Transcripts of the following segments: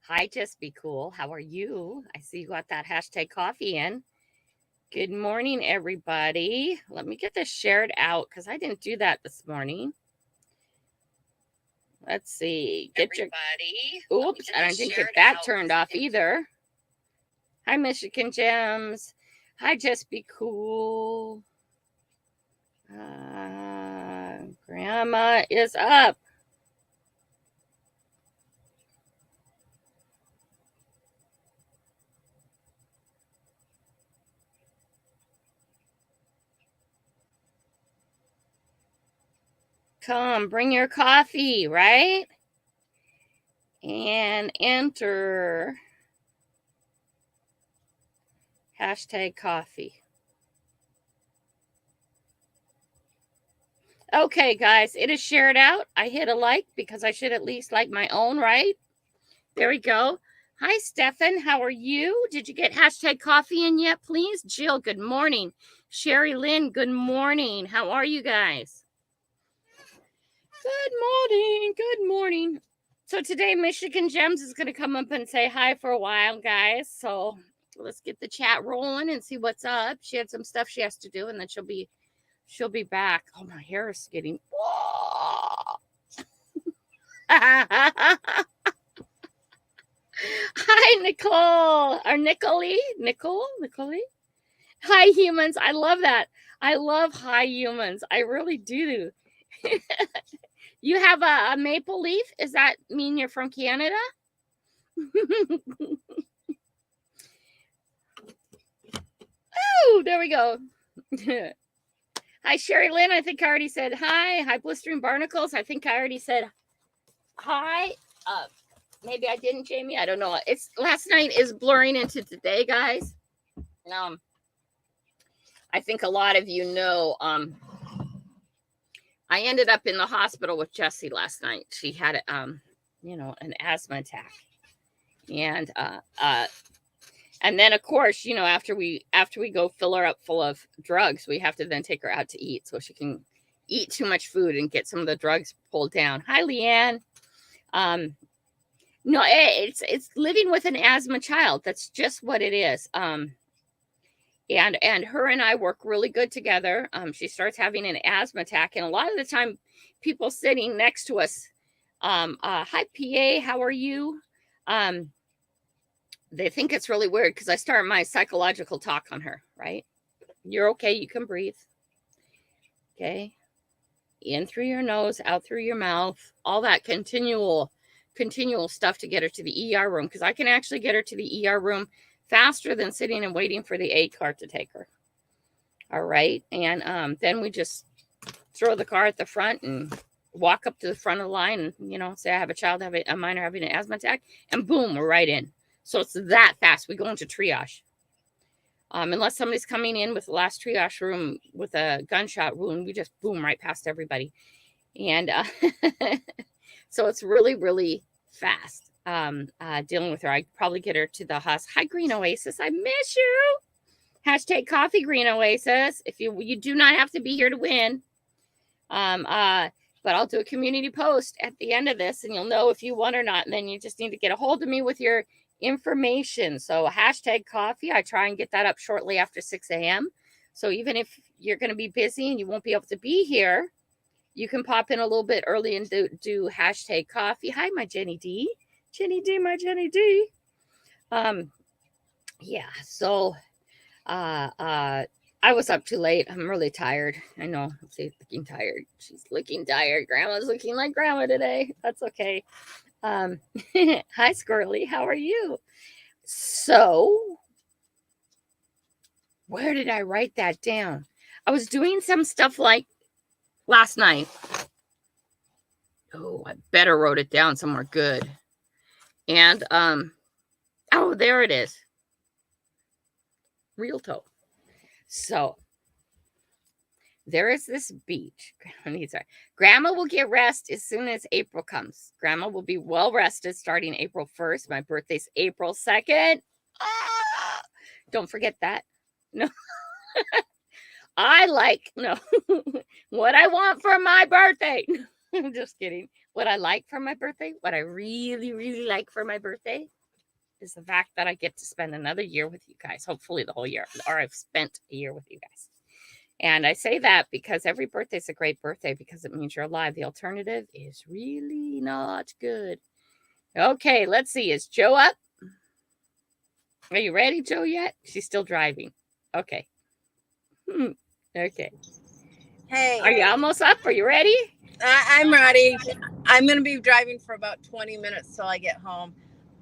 Hi, Just Be Cool. How are you? I see you got that hashtag coffee in. Good morning, everybody. Let me get this shared out because I didn't do that this morning. Let's see. Get your. Oops, I didn't get that turned off either. Hi, Michigan Gems. Hi, Just Be Cool. Grandma is up. Come, bring your coffee, right? And enter hashtag coffee. Okay, guys, it is shared out. I hit a like because I should at least like my own, right? There we go. Hi, Stefan. How are you? Did you get hashtag coffee in yet, please? Jill, good morning. Sherry Lynn, good morning. How are you guys? Good morning. Good morning. So today, Michigan Gems is going to come up and say hi for a while, guys. So let's get the chat rolling and see what's up. She had some stuff she has to do, and then she'll be back. Oh, my hair is getting. Hi, Nicole. Or Nicole. Hi, humans. I love that. I love hi, humans. I really do. You have a maple leaf? Does that mean you're from Canada? Oh, there we go. Hi, Sherry Lynn. I think I already said hi. Hi, Blistering Barnacles. I think I already said hi. Maybe I didn't, Jamie. I don't know. It's last night is blurring into today, guys. I think a lot of you know. I ended up in the hospital with Jessie last night. She had an asthma attack, and then of course, after we go fill her up full of drugs, we have to then take her out to eat so she can eat too much food and get some of the drugs pulled down. Hi, Leanne. No, it's living with an asthma child. That's just what it is. And her and I work really good together. She starts having an asthma attack, and a lot of the time, people sitting next to us, hi, PA, how are you? They think it's really weird because I start my psychological talk on her, right? You're okay. You can breathe. Okay. In through your nose, out through your mouth, all that continual stuff to get her to the ER room, because I can actually get her to the ER room faster than sitting and waiting for the aid car to take her. All right. And then we just throw the car at the front and walk up to the front of the line and, say I have a minor having an asthma attack, and boom, we're right in. So it's that fast. We go into triage. Unless somebody's coming in with the last triage room with a gunshot wound, we just boom right past everybody. And so it's really, really fast dealing with her. I'd probably get her to the hospital. Hi, Green Oasis. I miss you. Hashtag coffee, Green Oasis. If you do not have to be here to win. But I'll do a community post at the end of this, and you'll know if you won or not. And then you just need to get a hold of me with your information. So hashtag coffee. I try and get that up shortly after 6 a.m. So even if you're going to be busy and you won't be able to be here, you can pop in a little bit early and do hashtag coffee. Hi, my Jenny D. My Jenny D. Yeah, so I was up too late. I'm really tired. I know. She's looking tired. Grandma's looking like grandma today. That's okay. Hi, Squirrely. How are you? So, where did I write that down? I was doing some stuff like last night. Oh, I better wrote it down somewhere good. And, oh, there it is. Realto. So, there is this beach. Grandma will get rest as soon as April comes. Grandma will be well rested starting April 1st. My birthday's April 2nd. Don't forget that. No. What I want for my birthday. I'm just kidding. what I like for my birthday, what I really, really like for my birthday is the fact that I get to spend another year with you guys, hopefully the whole year, or I've spent a year with you guys. And I say that because every birthday is a great birthday because it means you're alive. The alternative is really not good. Okay, let's see. Is Joe up? Are you ready, Joe, yet? She's still driving. Okay. Okay. Hey. Are you almost up? Are you ready? I'm ready. I'm going to be driving for about 20 minutes till I get home.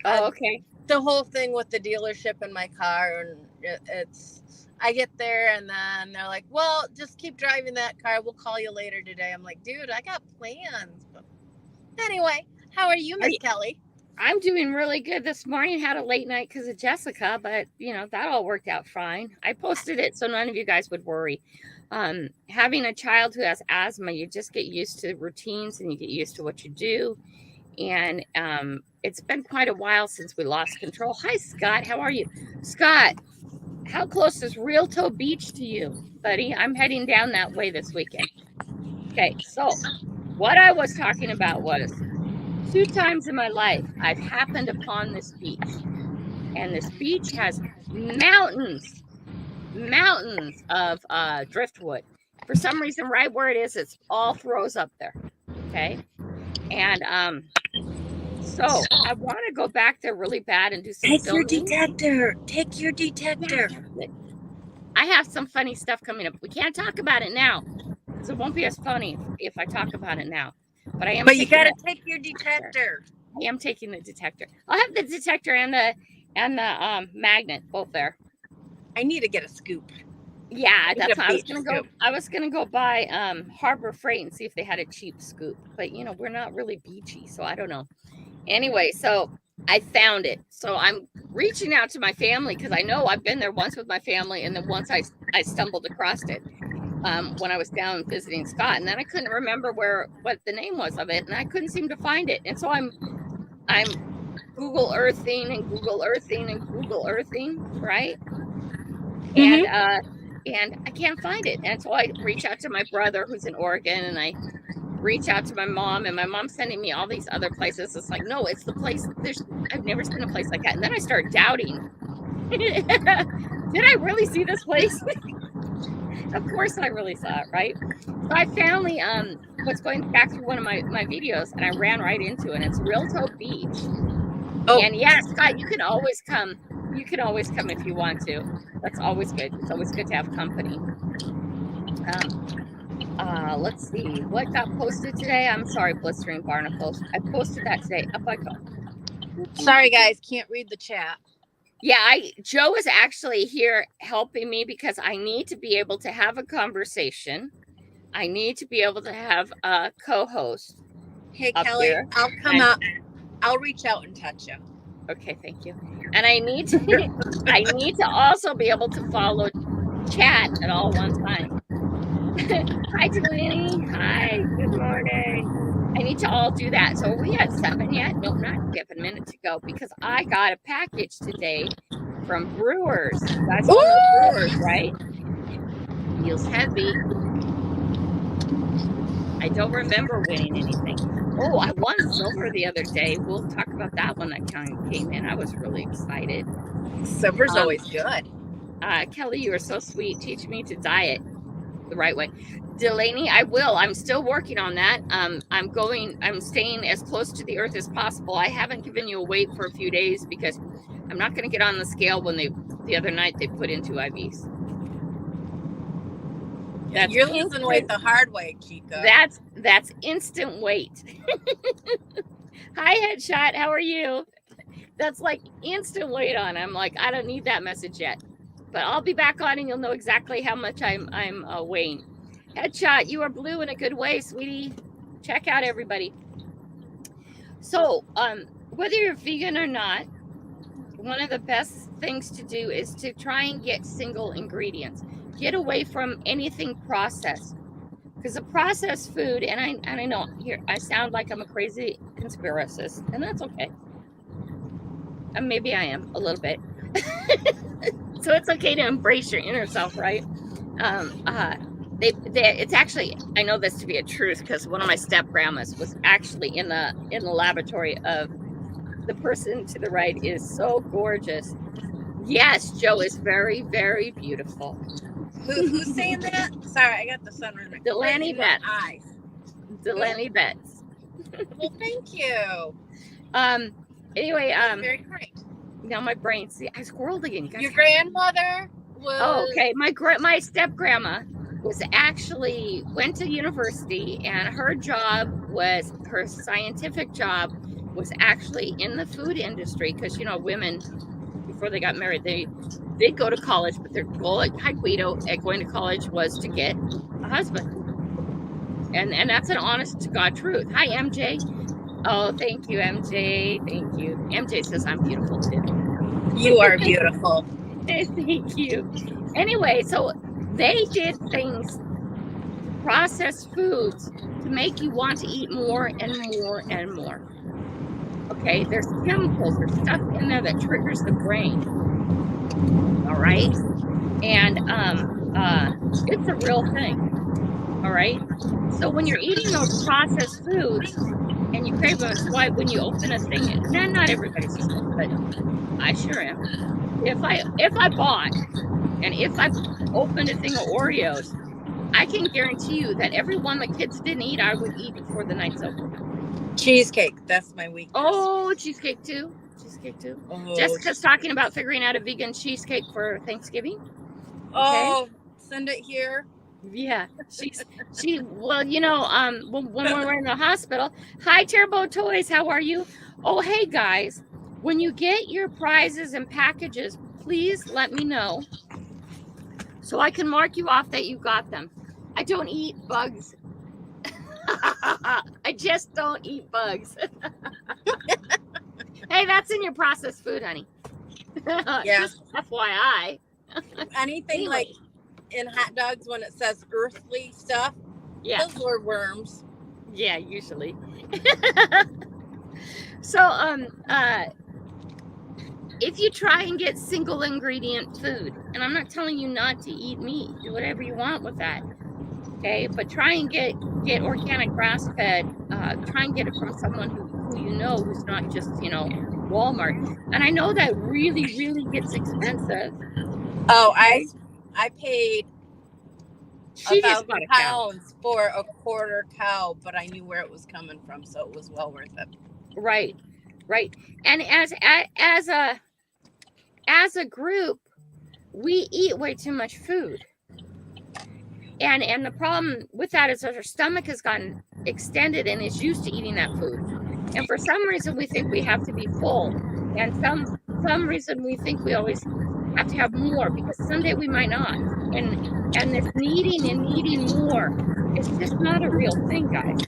Oh, okay. The whole thing with the dealership in my car, and it's, I get there and then they're like, well, just keep driving that car. We'll call you later today. I'm like, dude, I got plans. But anyway, how are you, Miss Kelly? I'm doing really good this morning. Had a late night because of Jessica, but that all worked out fine. I posted it so none of you guys would worry. Having a child who has asthma, you just get used to routines and you get used to what you do. And it's been quite a while since we lost control. Hi, Scott. How are you? Scott, how close is Realto Beach to you, buddy? I'm heading down that way this weekend. Okay, so what I was talking about was 2 times in my life, I've happened upon this beach. And this beach has mountains of driftwood. For some reason, right where it is, it's all throws up there. Okay. And so I want to go back there really bad and do some filming. Take your detector. Yeah, I have some funny stuff coming up. We can't talk about it now because it won't be as funny if I talk about it now. But I am. But you got to take your detector. I am taking the detector. I'll have the detector and the magnet both there. I need to get a scoop. Yeah, that's what I was gonna go. I was gonna go buy Harbor Freight and see if they had a cheap scoop. But we're not really beachy, so I don't know. Anyway, so I found it. So I'm reaching out to my family because I know I've been there once with my family, and then once I stumbled across it when I was down visiting Scott, and then I couldn't remember what the name was of it, and I couldn't seem to find it. And so I'm Google Earthing and Google Earthing and Google Earthing, right? Mm-hmm. And I can't find it. And so I reach out to my brother who's in Oregon, and I reach out to my mom, and my mom's sending me all these other places. It's like, no, it's the place. I've never seen a place like that. And then I start doubting. Did I really see this place? Of course I really saw it, right? So I finally was going back through one of my videos, and I ran right into it. It's Realto Beach. Oh. And yeah, Scott, you can always come. You can always come if you want to. That's always good. It's always good to have company. Let's see. What got posted today? I'm sorry, Blistering Barnacles. I posted that today. Up I go. Sorry, guys. Can't read the chat. Yeah, Joe is actually here helping me because I need to be able to have a conversation. I need to be able to have a co-host. Hey, Kelly, there. I'll come up. I'll reach out and touch you. Okay, thank you. And I need to also be able to follow chat at all one time. Hi, Delaney. Hi, good morning. I need to all do that. So are we at 7 yet? Nope, not. We have a minute to go because I got a package today from Brewers. That's all the Brewers, right? Feels heavy. I don't remember winning anything. Oh, I won silver the other day. We'll talk about that one that came in. I was really excited. Silver's always good. Kelly, you are so sweet. Teach me to diet the right way. Delaney, I will. I'm still working on that. I'm staying as close to the earth as possible. I haven't given you a weight for a few days because I'm not going to get on the scale when the other night they put in 2 IVs. You're losing weight the hard way, Chica. That's instant weight. Hi, Headshot. How are you? That's like instant weight on. I'm like, I don't need that message yet, but I'll be back on and you'll know exactly how much I'm weighing. Headshot, you are blue in a good way, sweetie. Check out everybody. So, whether you're vegan or not, one of the best things to do is to try and get single ingredients. Get away from anything processed, because the processed food, and I know here I sound like I'm a crazy conspiracist, and that's okay. And maybe I am a little bit. So it's okay to embrace your inner self, right? It's actually, I know this to be a truth because one of my step grandmas was actually in the laboratory of the person to the right is so gorgeous. Yes, Joe is very, very beautiful. Who's saying that? Sorry, I got the sun right Delaney in my Betts. eyes. Delaney Betts. Well, thank you. Anyway, That's very kind. now my brain. See, I squirreled again. Your grandmother was. Oh, okay. My step grandma was actually went to university, and her scientific job was actually in the food industry because women before they got married they did go to college, but their goal at Guido at going to college was to get a husband, and that's an honest to God truth. Hi, MJ. Oh, thank you, MJ. Thank you. MJ says I'm beautiful too. You are beautiful. Thank you. Anyway, so they did things, processed foods, to make you want to eat more and more and more. Okay, there's chemicals, there's stuff in there that triggers the brain. All right, and it's a real thing. All right, so when you're eating those processed foods and you crave them, it's why when you open a thing, not everybody's this way, but I sure am. If I bought and if I opened a thing of Oreos, I can guarantee you that every one the kids didn't eat, I would eat before the night's over. Cheesecake, that's my weakness. Oh, cheesecake too. Oh, Jessica's talking about figuring out a vegan cheesecake for Thanksgiving. Oh, okay. Send it here. Yeah, well, when we're in the hospital. Hi, Turbo Toys, how are you? Oh, hey guys, when you get your prizes and packages, please let me know so I can mark you off that you got them. I don't eat bugs. I just don't eat bugs. Hey, that's in your processed food, honey. Yeah. Just FYI. Anything anyway. Like in hot dogs when it says earthly stuff, yeah, those are worms. Yeah, usually. So, if you try and get single ingredient food, and I'm not telling you not to eat meat, do whatever you want with that, okay? But try and get organic grass fed. Try and get it from someone who who's not just Walmart. And I know that really, really gets expensive. Oh, okay? I paid £1,000 for a quarter cow, but I knew where it was coming from, so it was well worth it. Right. And as a group, we eat way too much food. And the problem with that is that our stomach has gotten extended and is used to eating that food. And for some reason, we think we have to be full. And some reason we think we always have to have more, because someday we might not. And this needing more is just not a real thing, guys.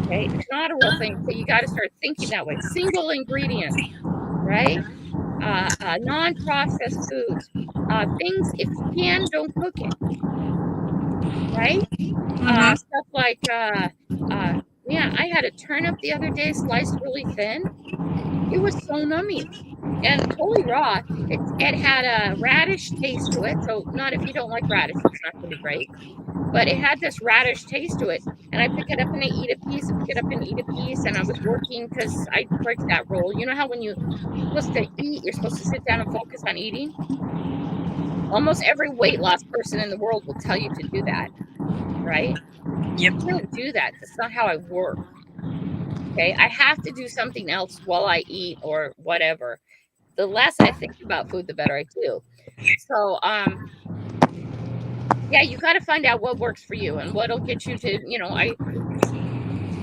Okay, it's not a real thing. So you got to start thinking that way. Single ingredients, right? Non-processed foods, things, if you can, don't cook it, right? Stuff like, I had a turnip the other day, sliced really thin. It was so nummy and totally raw. It had a radish taste to it, so not if you don't like radish, it's not going to be great. But it had this radish taste to it, and I pick it up and I eat a piece, and I was working because I break that rule. You know how when you're supposed to eat, you're supposed to sit down and focus on eating? Almost every weight loss person in the world will tell you to do that, right? Yep. I don't do that. That's not how I work. Okay, I have to do something else while I eat or whatever. The less I think about food, the better I do. So, yeah, you got to find out what works for you and what'll get you to,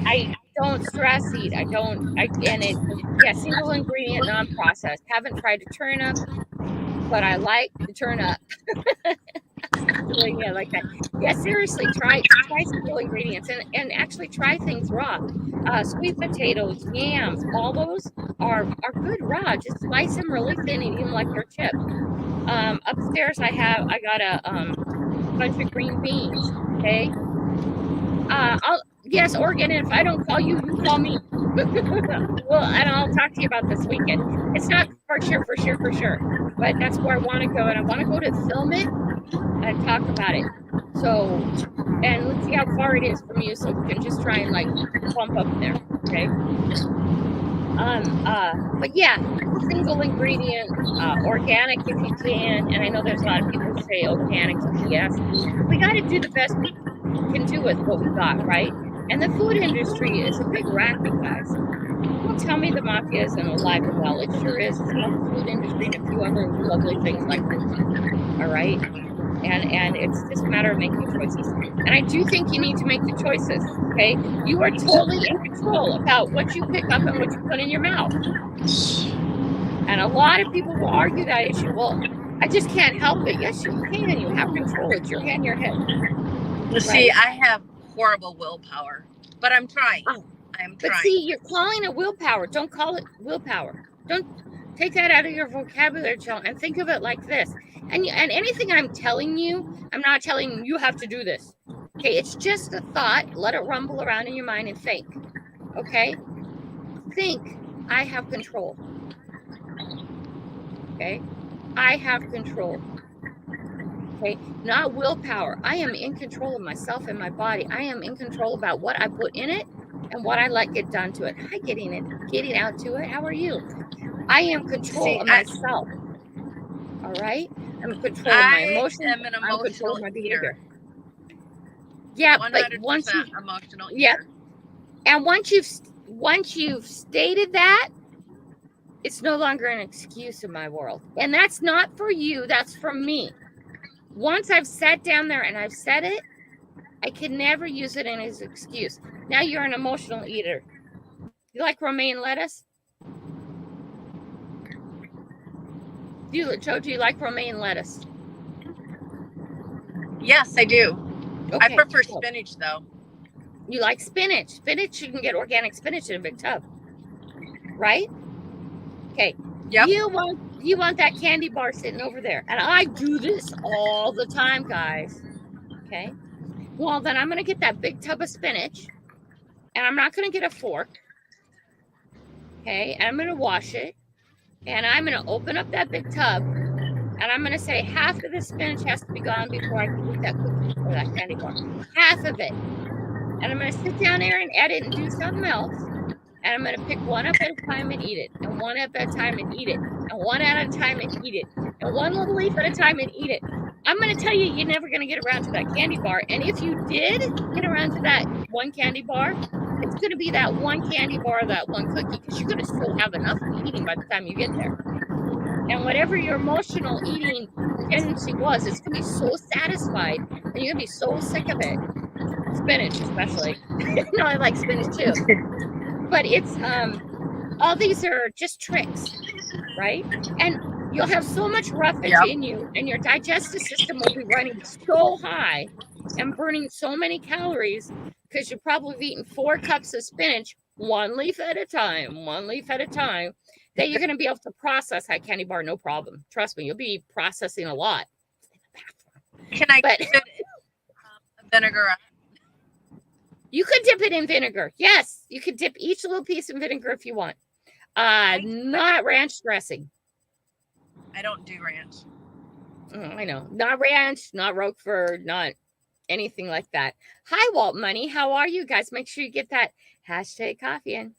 I don't stress eat. Single ingredient, non-processed. Haven't tried a turnip, but I like the turnip. Yeah, like that. Yeah, seriously, try single ingredients and actually try things raw. Sweet potatoes, yams, all those are good raw. Just slice them really thin and eat them like they're chips. Upstairs I got a bunch of green beans. Okay. Yes, Oregon, and if I don't call you, you call me. Well, and I'll talk to you about this weekend. It's not for sure. But that's where I want to go, and I want to go to film it and talk about it. So, and let's see how far it is from you, so we can just try and like bump up there. Okay. But yeah, single ingredient, organic if you can. And I know there's a lot of people who say organic is BS. We got to do the best we can do with what we got, right? And the food industry is a big racket, guys. Don't tell me the mafia isn't alive and well. It sure is. It's called the food industry and a few other lovely things like this. All right. And it's just a matter of making choices. And I do think you need to make the choices. Okay. You are totally in control about what you pick up and what you put in your mouth. And a lot of people will argue that issue. Well, I just can't help it. Yes, you can. You have control. It's your hand, your head. Well, see, I have horrible willpower, but I'm trying. I'm trying. But see, you're calling it willpower. Don't call it willpower. Don't take that out of your vocabulary, Jill, and think of it like this. And anything I'm telling you, I'm not telling you have to do this. Okay, it's just a thought. Let it rumble around in your mind and think. Okay? Think, I have control. Okay? I have control. Okay? Not willpower. I am in control of myself and my body. I am in control about what I put in it and what I let get done to it. Hi, getting out to it. How are you? I am control of myself. All right? I'm in control of my emotions. I am an emotional eater. Yeah, 100% but once you emotional eater. Yeah. And once you've stated that, it's no longer an excuse in my world. And that's not for you, that's for me. Once I've sat down there and I've said it, I can never use it as an excuse. Now you're an emotional eater. You like romaine lettuce? Joe, do you like romaine lettuce? Yes, I do. Okay, I prefer cool. spinach, though. You like spinach. Spinach, you can get organic spinach in a big tub. Right? Okay. Yep. You want that candy bar sitting over there. And I do this all the time, guys. Okay. Well, then I'm going to get that big tub of spinach. And I'm not going to get a fork. Okay. And I'm going to wash it. And I'm going to open up that big tub. And I'm going to say half of the spinach has to be gone before I can eat that cookie or that candy bar. Half of it. And I'm going to sit down there and edit and do something else. And I'm going to pick one up at a time and eat it. And one up at a time and eat it. And one at a time and eat it. And one little leaf at a time and eat it. I'm going to tell you, you're never going to get around to that candy bar. And if you did get around to that one candy bar, it's going to be that one candy bar, that one cookie, because you're going to still have enough eating by the time you get there. And whatever your emotional eating tendency was, it's going to be so satisfied. And you're going to be so sick of it. Spinach, especially. No, I like spinach too. But it's, all these are just tricks, right? And you'll have so much roughage in you, and your digestive system will be running so high and burning so many calories because you've probably eaten 4 cups of spinach, one leaf at a time, that you're going to be able to process that candy bar, no problem. Trust me, you'll be processing a lot. Can I dip it in vinegar? You could dip it in vinegar. Yes, you could dip each little piece in vinegar if you want. Not ranch dressing. I don't do ranch. I know. Not ranch, not Roquefort, not anything like that. Hi, Walt Money. How are you guys? Make sure you get that hashtag coffee in.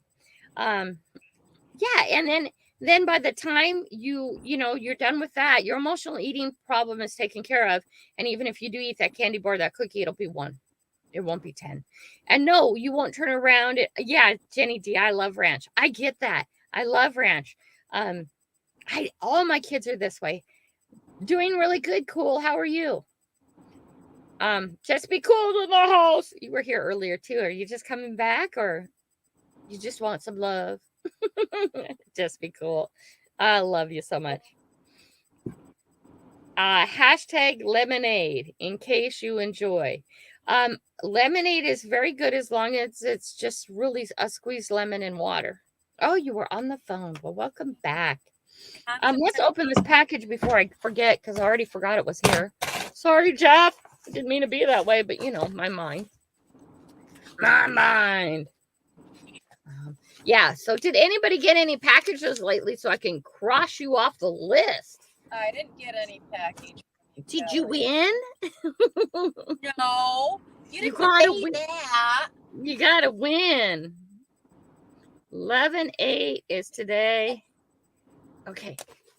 Yeah, and then by the time you're done with that, your emotional eating problem is taken care of. And even if you do eat that candy bar, that cookie, it'll be 1. It won't be 10. And no, you won't turn around. Yeah, Jenny D, I love ranch. I get that. I love ranch. All my kids are this way. Doing really good. Cool. How are you? Just be cool in the house. You were here earlier too. Are you just coming back or you just want some love? Just be cool. I love you so much. Hashtag lemonade in case you enjoy. Lemonade is very good as long as it's just really a squeezed lemon and water. Oh, you were on the phone. Well, welcome back. Let's open this package before I forget because I already forgot it was here. Sorry, Jeff. I didn't mean to be that way, but my mind. My mind. Yeah. So did anybody get any packages lately so I can cross you off the list? I didn't get any package. Did you win? No. You didn't gotta say win. that. You gotta win. 11/8 is today. Okay.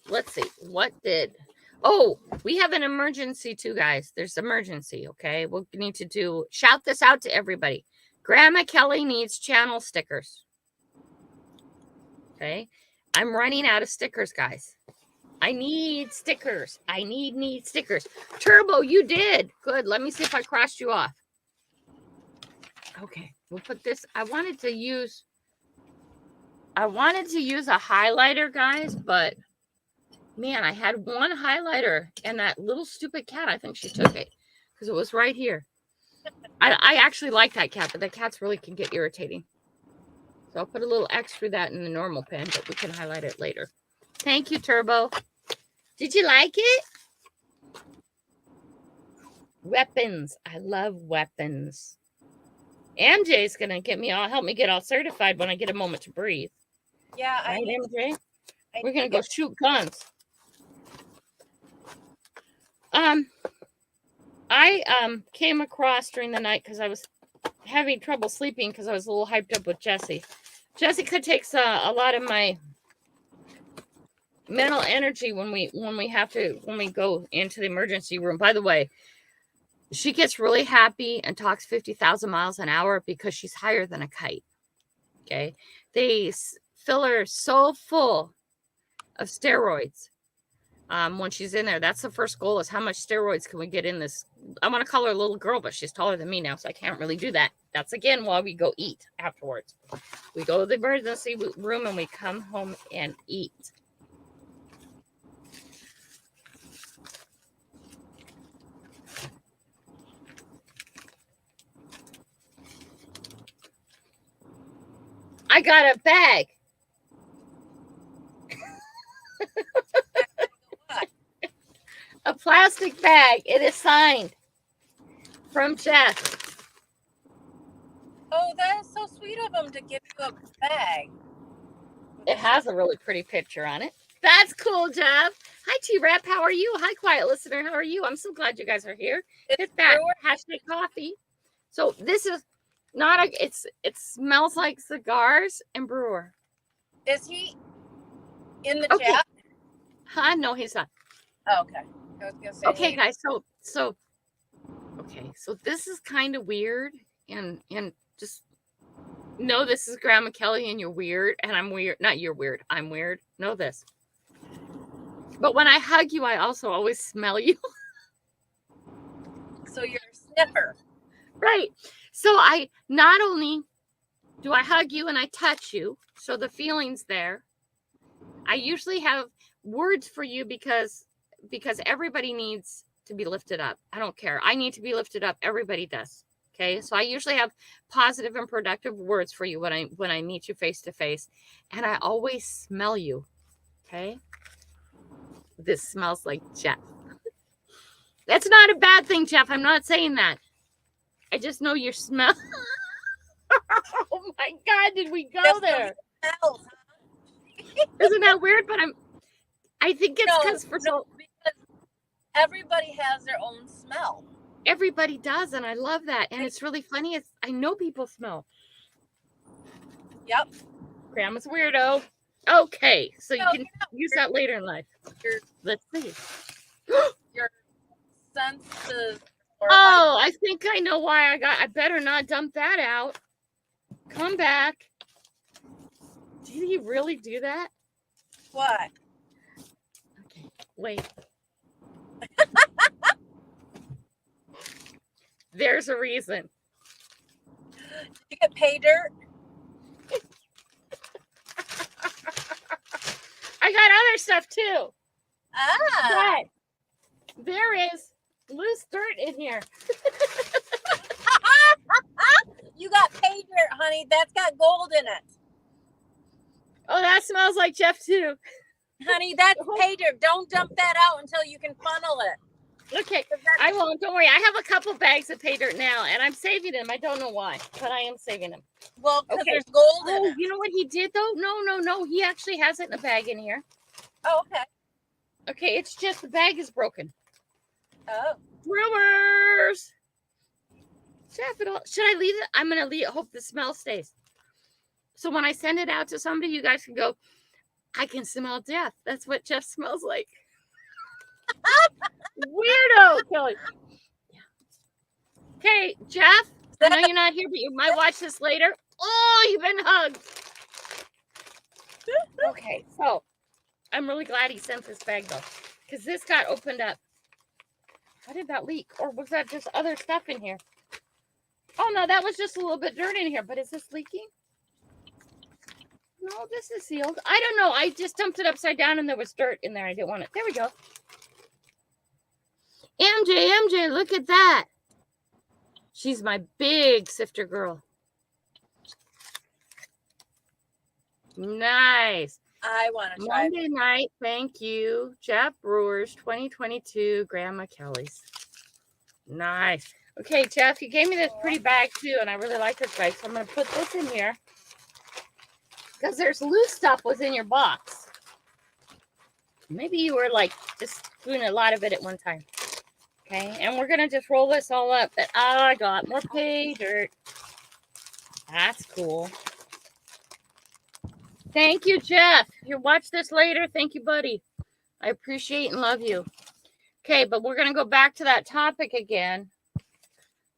Let's see. What did... Oh, we have an emergency too, guys. There's emergency, okay? We'll need to shout this out to everybody. Grandma Kelly needs channel stickers. Okay? I'm running out of stickers, guys. I need stickers. I need stickers. Turbo, you did. Good. Let me see if I crossed you off. Okay. We'll put this... I wanted to use a highlighter, guys, but man, I had one highlighter and that little stupid cat, I think she took it because it was right here. I actually like that cat, but the cats really can get irritating. So I'll put a little X through that in the normal pen, but we can highlight it later. Thank you, Turbo. Did you like it? Weapons. I love weapons. MJ's going to help me get all certified when I get a moment to breathe. Yeah, right, MJ? We're going to go shoot guns. I came across during the night because I was having trouble sleeping because I was a little hyped up with Jessie. Jessica takes a lot of my mental energy when we go into the emergency room. By the way, she gets really happy and talks 50,000 miles an hour because she's higher than a kite. Okay. They fill her so full of steroids when she's in there. That's the first goal, is how much steroids can we get in this? I want to call her a little girl, but she's taller than me now, so I can't really do that. That's again while we go eat afterwards. We go to the emergency room and we come home and eat. I got a bag. A plastic bag. It is signed from Jeff. Oh, that is so sweet of him to give you a bag. It has a really pretty picture on it. That's cool, Jeff. Hi, T-Rap. How are you? Hi, quiet listener. How are you? I'm so glad you guys are here. Hit that hashtag coffee. So this is not a... It smells like cigars and brewer. Is he in the chat? Huh? No, he's not. Oh, okay. I was gonna say, okay, guys. So this is kind of weird, and just know this is Grandma Kelly, and you're weird, and I'm weird. Not you're weird. I'm weird. Know this. But when I hug you, I also always smell you. So you're a sniffer, right? So I not only do I hug you and I touch you, so the feeling's there. I usually have words for you because everybody needs to be lifted up. I don't care. I need to be lifted up. Everybody does. Okay. So I usually have positive and productive words for you when I meet you face to face. And I always smell you. Okay. This smells like Jeff. That's not a bad thing, Jeff. I'm not saying that. I just know your smell. Oh my God. Did we go there? Isn't that weird? But I think it's because everybody has their own smell. Everybody does, and I love that. And it's really funny. I know people smell. Yep. Grandma's a weirdo. Okay, so you can use that later in life. Let's see. Your senses. Oh, I think I know why I better not dump that out. Come back. Did he really do that? What? Okay, wait. There's a reason. You get pay dirt? I got other stuff too. Ah. But there is loose dirt in here. You got pay dirt, honey. That's got gold in it. Oh, that smells like Jeff too. Honey, that's pay dirt. Don't dump that out until you can funnel it. Okay, I won't. Don't worry. I have a couple bags of pay dirt now, and I'm saving them. I don't know why, but I am saving them. Well, because Okay. there's gold in Oh, it. you know what he did though? No. He actually has it in a bag in here. Oh, okay. Okay, it's just the bag is broken. Oh. Brewers. Should I leave it? I'm gonna leave it. Hope the smell stays. So when I send it out to somebody, you guys can go, I can smell death. That's what Jeff smells like. Weirdo, Kelly. Okay, Jeff, I know you're not here, but you might watch this later. Oh, you've been hugged. Okay, so I'm really glad he sent this bag though, because this got opened up. How did that leak? Or was that just other stuff in here? Oh no, that was just a little bit dirt in here, but is this leaking? No, this is sealed. I don't know. I just dumped it upside down and there was dirt in there. I didn't want it. There we go. MJ, look at that. She's my big sifter girl. Nice. I want to try. Monday night, thank you. Jeff Brewers, 2022, Grandma Kelly's. Nice. Okay, Jeff, you gave me this pretty bag too, and I really like this bag, so I'm going to put this in here. Because there's loose stuff was in your box. Maybe you were like just doing a lot of it at one time. Okay, and we're going to just roll this all up. But I got more pay dirt. That's cool. Thank you, Jeff. If you watch this later, thank you, buddy. I appreciate and love you. Okay, but we're going to go back to that topic again.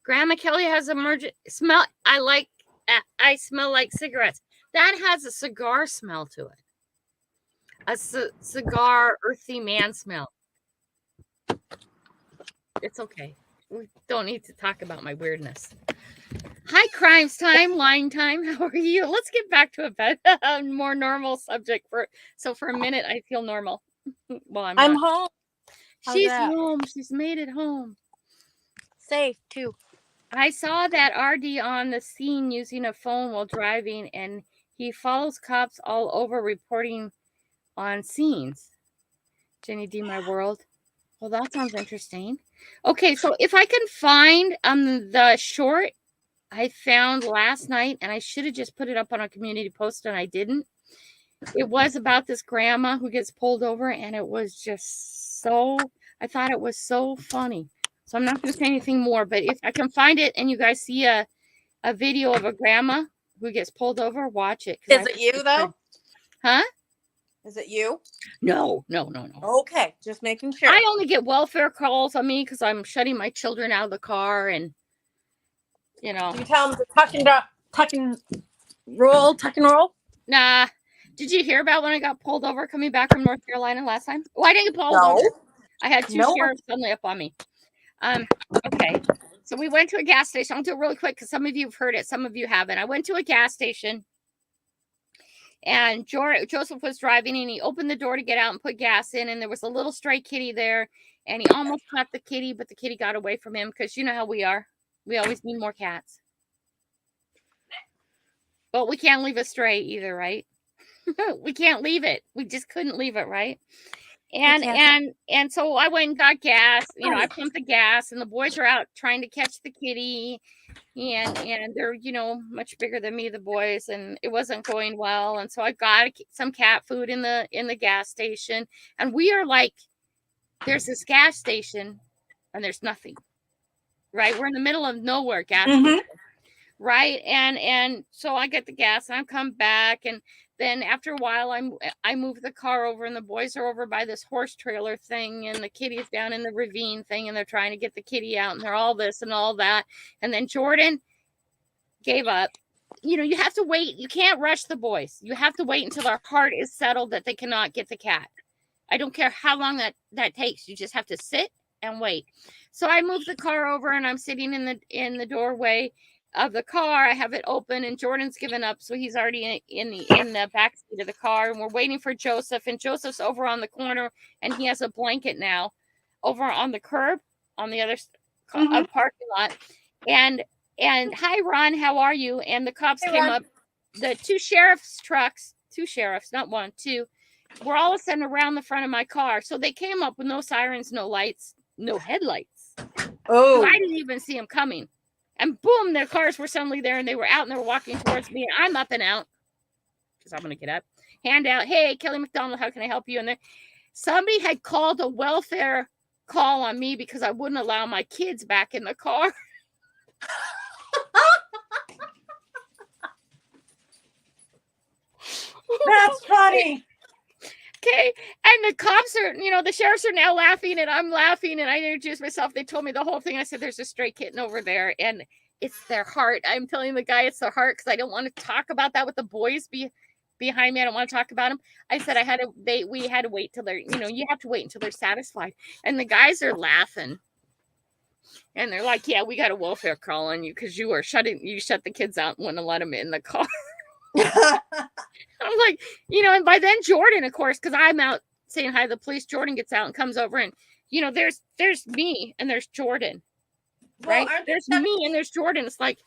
Grandma Kelly has emergent smell. I smell like cigarettes. That has a cigar smell to it. A cigar, earthy man smell. It's okay. We don't need to talk about my weirdness. Hi, crimes time, lying time. How are you? Let's get back to a more normal subject. For a minute, I feel normal. Well, I'm not. Home. She's home. She's made it home. Safe too. I saw that RD on the scene using a phone while driving, and he follows cops all over reporting on scenes. Jenny D, my world. Well, that sounds interesting. Okay, so if I can find the short I found last night, and I should have just put it up on a community post, and I didn't. It was about this grandma who gets pulled over, and it was just I thought it was so funny. So I'm not going to say anything more, but if I can find it and you guys see a video of a grandma who gets pulled over, watch it. Is it you though? Good. Huh? Is it you? No. Okay, just making sure. I only get welfare calls on me because I'm shutting my children out of the car, and you know. You tell them to tuck and roll. Nah. Did you hear about when I got pulled over coming back from North Carolina last time? Well, I didn't get pulled over. I had two sheriffs suddenly up on me. Okay. So we went to a gas station. I'll do it really quick because some of you have heard it, some of you haven't. I went to a gas station, and Joseph was driving, and he opened the door to get out and put gas in, and there was a little stray kitty there, and he almost caught the kitty, but the kitty got away from him because you know how we are. We always need more cats. But we can't leave a stray either, right? We can't leave it. We just couldn't leave it, right? And so I went and got gas. You know, I pumped the gas, and the boys are out trying to catch the kitty, and they're much bigger than me, the boys, and it wasn't going well. And so I got some cat food in the gas station, and we are like, there's this gas station, and there's nothing, right? We're in the middle of nowhere, gas station, right? And so I get the gas, and I come back, and then after a while, I move the car over, and the boys are over by this horse trailer thing, and the kitty's down in the ravine thing, and they're trying to get the kitty out, and they're all this and all that. And then Jordan gave up. You have to wait. You can't rush the boys. You have to wait until their heart is settled that they cannot get the cat. I don't care how long that takes. You just have to sit and wait. So I move the car over, and I'm sitting in the doorway of the car. I have it open, and Jordan's given up, so he's already in the back seat of the car, and we're waiting for Joseph, and Joseph's over on the corner, and he has a blanket now over on the curb on the other parking lot. And hi, Ron, how are you? And the cops came up, the two sheriffs, not one, two, were all of a sudden around the front of my car. So they came up with no sirens, no lights, no headlights. Oh, I didn't even see them coming. And boom, their cars were suddenly there and they were out and they were walking towards me. And I'm up and out because I'm going to get up. Hand out, hey, Kelly McDonald, how can I help you? And then somebody had called a welfare call on me because I wouldn't allow my kids back in the car. that's funny. Okay. And the cops are, the sheriffs are now laughing and I'm laughing and I introduced myself. They told me the whole thing. I said, there's a stray kitten over there and it's their heart. I'm telling the guy it's their heart because I don't want to talk about that with the boys behind me. I don't want to talk about them. I said we had to wait till they're, you have to wait until they're satisfied. And the guys are laughing. And they're like, yeah, we got a welfare call on you because you shut the kids out and wouldn't let them in the car. I'm like, and by then Jordan, of course, because I'm out saying hi to the police, Jordan gets out and comes over and, there's me and there's Jordan, right? There's me and there's Jordan. It's like,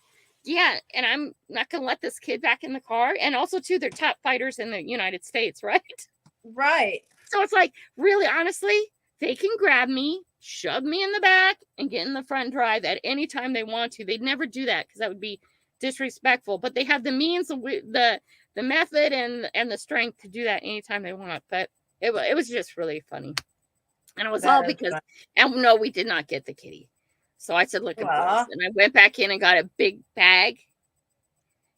yeah, and I'm not going to let this kid back in the car. And also, too, they're top fighters in the United States, right? Right. So it's like, really, honestly, they can grab me, shove me in the back, and get in the front drive at any time they want to. They'd never do that because that would be disrespectful. But they have the means, the method, and the strength to do that anytime they want. But it was just really funny. And it was all because, and no, we did not get the kitty. So I said, look at this. And I went back in and got a big bag.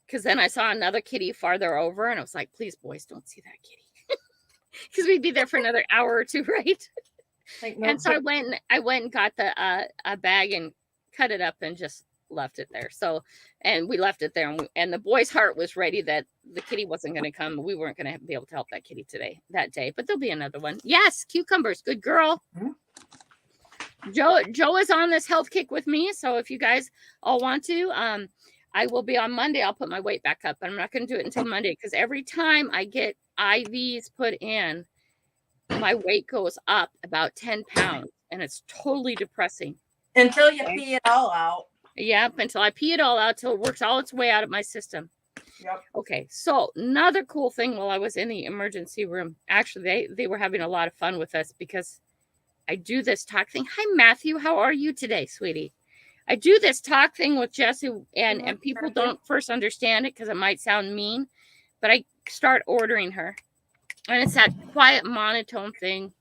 Because then I saw another kitty farther over. And I was like, please, boys, don't see that kitty. Because we'd be there for another hour or two, right? And so I went and got the a bag and cut it up and just left it there. So, and we left it there. And the boy's heart was ready that the kitty wasn't going to come. We weren't going to be able to help that kitty that day. But there'll be another one. Yes, cucumbers. Good girl. Mm-hmm. Joe is on this health kick with me. So if you guys all want to, I will be on Monday. I'll put my weight back up. But I'm not going to do it until Monday because every time I get IVs put in, my weight goes up about 10 pounds. And it's totally depressing. Until you pee it all out. Yep, until I pee it all out, till it works all its way out of my system. Yep. Okay, so another cool thing while I was in the emergency room, actually, they were having a lot of fun with us because I do this talk thing. Hi, Matthew. How are you today, sweetie? I do this talk thing with Jesse, and people don't first understand it because it might sound mean, but I start ordering her. And it's that quiet monotone thing.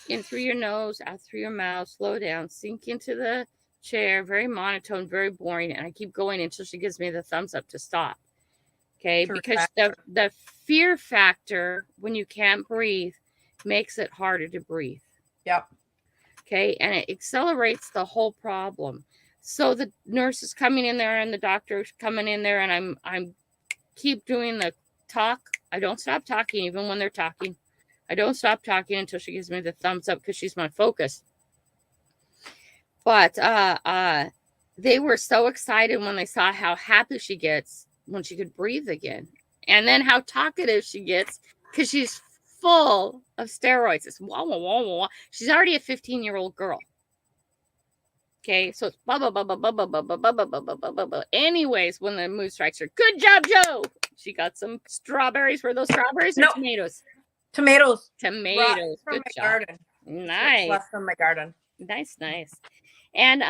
In through your nose, out through your mouth, slow down, sink into the chair, very monotone, very boring. And I keep going until she gives me the thumbs up to stop. Okay. Because the fear factor when you can't breathe makes it harder to breathe. Yep. Okay. And it accelerates the whole problem. So the nurse is coming in there and the doctor is coming in there and I'm keep doing the talk. I don't stop talking even when they're talking. I don't stop talking until she gives me the thumbs up because she's my focus. But they were so excited when they saw how happy she gets when she could breathe again. And then how talkative she gets because she's full of steroids. It's wah, wah, wah, wah. She's already a 15-year-old girl. Okay, so it's blah, blah, blah, blah, blah, blah, blah, blah, blah, blah, blah, blah, blah, blah. Anyways, when the mood strikes her, good job, Joe. She got some strawberries. Were those strawberries or tomatoes? Tomatoes. Tomatoes. From good my job. Garden. Nice. Left from my garden. Nice. And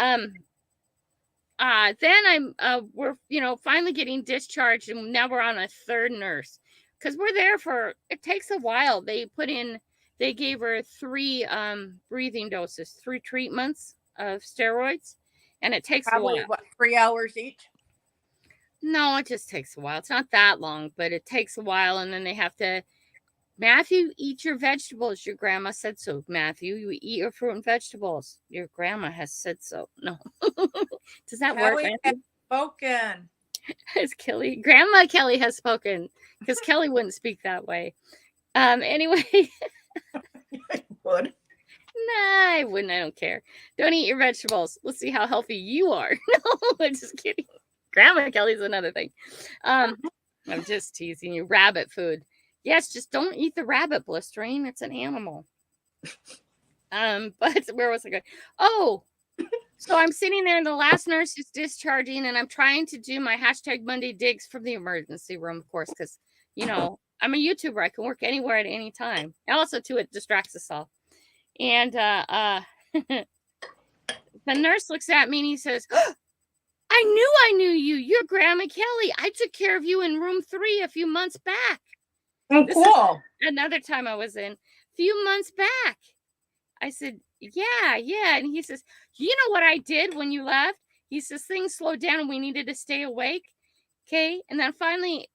then we're finally getting discharged, and now we're on a third nurse because we're there for. It takes a while. They gave her 3 breathing doses, 3 treatments of steroids, and it takes probably a while. 3 hours each. No, it just takes a while. It's not that long, but it takes a while, and then they have to. Matthew, eat your vegetables. Your grandma said so. Matthew, you eat your fruit and vegetables. Your grandma has said so. No. Does that work, Matthew? Has spoken. Grandma Kelly has spoken because Kelly wouldn't speak that way. Anyway. I would. Nah, I wouldn't. I don't care. Don't eat your vegetables. Let's see how healthy you are. No, I'm just kidding. Grandma Kelly's another thing. I'm just teasing you. Rabbit food. Yes, just don't eat the rabbit, blistering. It's an animal. But where was I going? Oh, so I'm sitting there and the last nurse is discharging and I'm trying to do my #Monday digs from the emergency room, of course, because, I'm a YouTuber. I can work anywhere at any time. And also, too, it distracts us all. And the nurse looks at me and he says, I knew you. You're Grandma Kelly. I took care of you in room 3 a few months back. Oh, This cool. is another time I was in. Few months back. I said, yeah. And he says, you know what I did when you left? He says, things slowed down and we needed to stay awake. Okay. And then finally,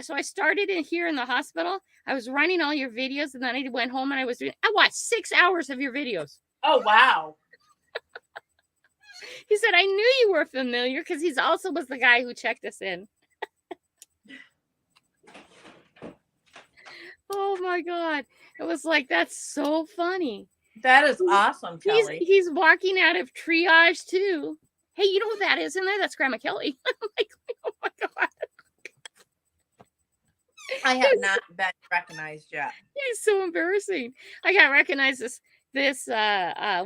so I started in here in the hospital. I was running all your videos and then I went home and I watched 6 hours of your videos. Oh, wow. He said, I knew you were familiar because he's also was the guy who checked us in. Oh my God. It was like, that's so funny. That is awesome, Kelly. He's walking out of triage too. Hey, you know who that is in there? That's Grandma Kelly. I'm like, oh my God. I have not been recognized yet. It's so embarrassing. I got recognized this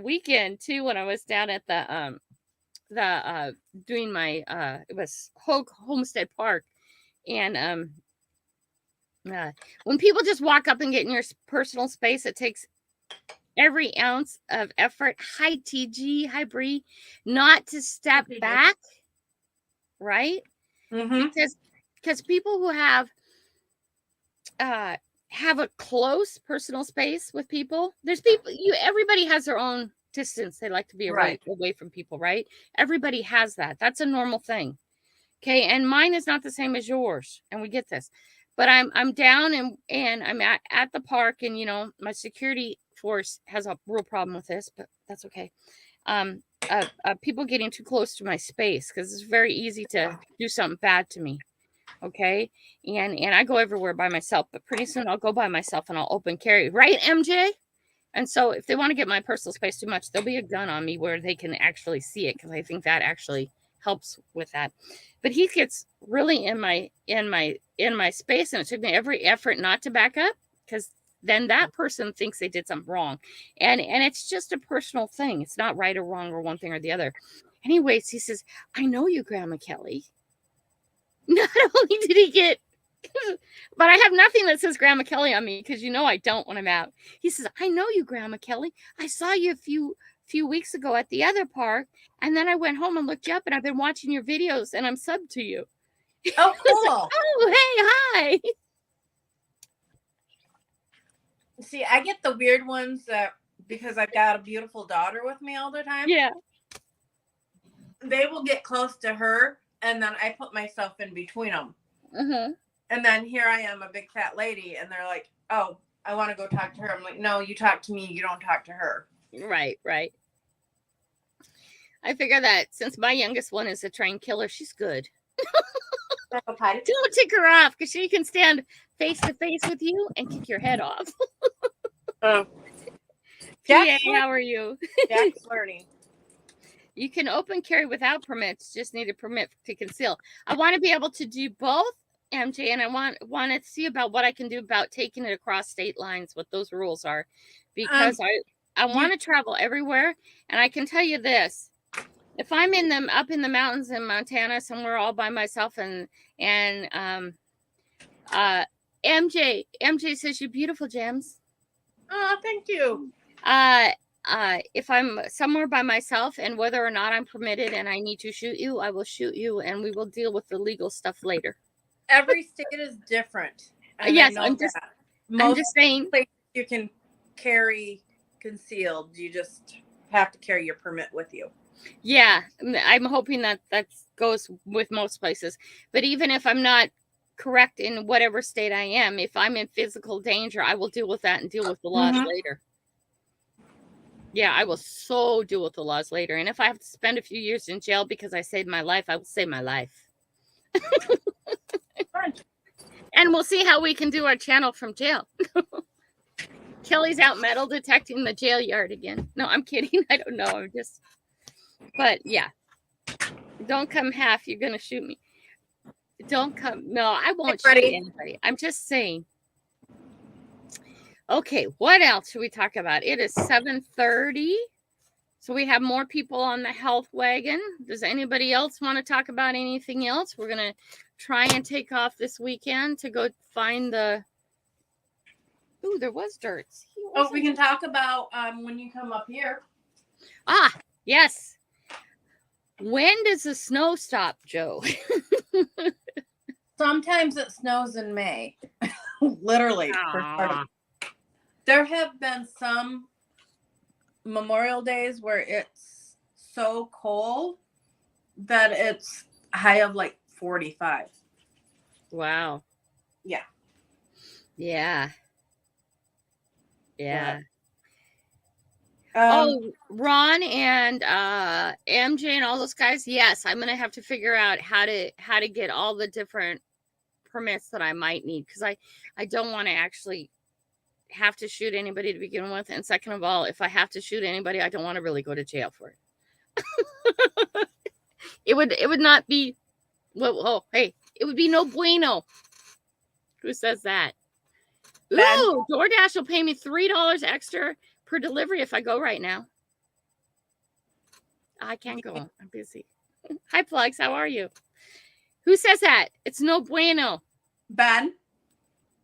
weekend too when I was down at the doing my it was Hogue Homestead Park, and when people just walk up and get in your personal space, it takes every ounce of effort. Hi TG, hi Bree, not to step back, right? Mm-hmm. Because people who have a close personal space with people, everybody has their own distance they like to be away from people, right? Everybody has that. That's a normal thing. Okay, and mine is not the same as yours, and we get this. But I'm down and I'm at the park, and my security force has a real problem with this, but that's okay. People getting too close to my space because it's very easy to do something bad to me. Okay, and I go everywhere by myself, but pretty soon I'll go by myself and I'll open carry, right, MJ? And so if they want to get my personal space too much, there'll be a gun on me where they can actually see it, because I think that actually helps with that. But he gets really in my space, and it took me every effort not to back up, because then that person thinks they did something wrong, and it's just a personal thing. It's not right or wrong or one thing or the other. Anyways, he says, I know you, Grandma Kelly. Not only did he get, but I have nothing that says Grandma Kelly on me, because I don't when I'm out. He says, I know you, Grandma Kelly. I saw you a few weeks ago at the other park, and then I went home and looked you up, and I've been watching your videos, and I'm subbed to you. Oh, cool. Oh, hey, hi. See, I get the weird ones because I've got a beautiful daughter with me all the time. Yeah. They will get close to her, and then I put myself in between them. Mm-hmm. And then here I am, a big fat lady, and they're like, oh, I want to go talk to her. I'm like, no, you talk to me. You don't talk to her. Right. I figure that since my youngest one is a trained killer, she's good. Okay. Don't tick her off, because she can stand face to face with you and kick your head off. Yeah, how are you? Jack's learning. You can open carry without permits, just need a permit to conceal. I want to be able to do both, MJ, and I want to see about what I can do about taking it across state lines, what those rules are, because I want to travel everywhere. And I can tell you this: if I'm up in the mountains in Montana somewhere all by myself, and MJ says you're beautiful, Gems. Oh, thank you. If I'm somewhere by myself, and whether or not I'm permitted and I need to shoot you, I will shoot you, and we will deal with the legal stuff later. Every state is different. Yes, I'm just saying. Places you can carry concealed. You just have to carry your permit with you. Yeah, I'm hoping that goes with most places. But even if I'm not correct in whatever state I am, if I'm in physical danger, I will deal with that and deal with the laws later. Yeah, I will deal with the laws later. And if I have to spend a few years in jail because I saved my life, I will save my life. And we'll see how we can do our channel from jail. Kelly's out metal detecting the jail yard again. No, I'm kidding. I don't know. But yeah. Don't come half. You're going to shoot me. Don't come. No, I won't shoot anybody. I'm just saying. Okay, what else should we talk about? It is 7:30. So we have more people on the health wagon. Does anybody else want to talk about anything else? We're going to try and take off this weekend to go find the... Ooh, there was dirt. Oh, we can talk about when you come up here. Ah, yes. When does the snow stop, Joe? Sometimes it snows in May. Literally. There have been some Memorial Days where it's so cold that it's high of like 45. Wow. Yeah. Yeah. Yeah. But, Ron and MJ and all those guys. Yes, I'm gonna have to figure out how to get all the different permits that I might need, because I don't want to actually have to shoot anybody to begin with, and second of all, if I have to shoot anybody, I don't want to really go to jail for it. It would not be well. Hey, it would be no bueno. Who says that? Ben. Ooh, DoorDash will pay me $3 extra per delivery if I go right now. I can't go. I'm busy. Hi, Plugs. How are you? Who says that? It's no bueno. Ben.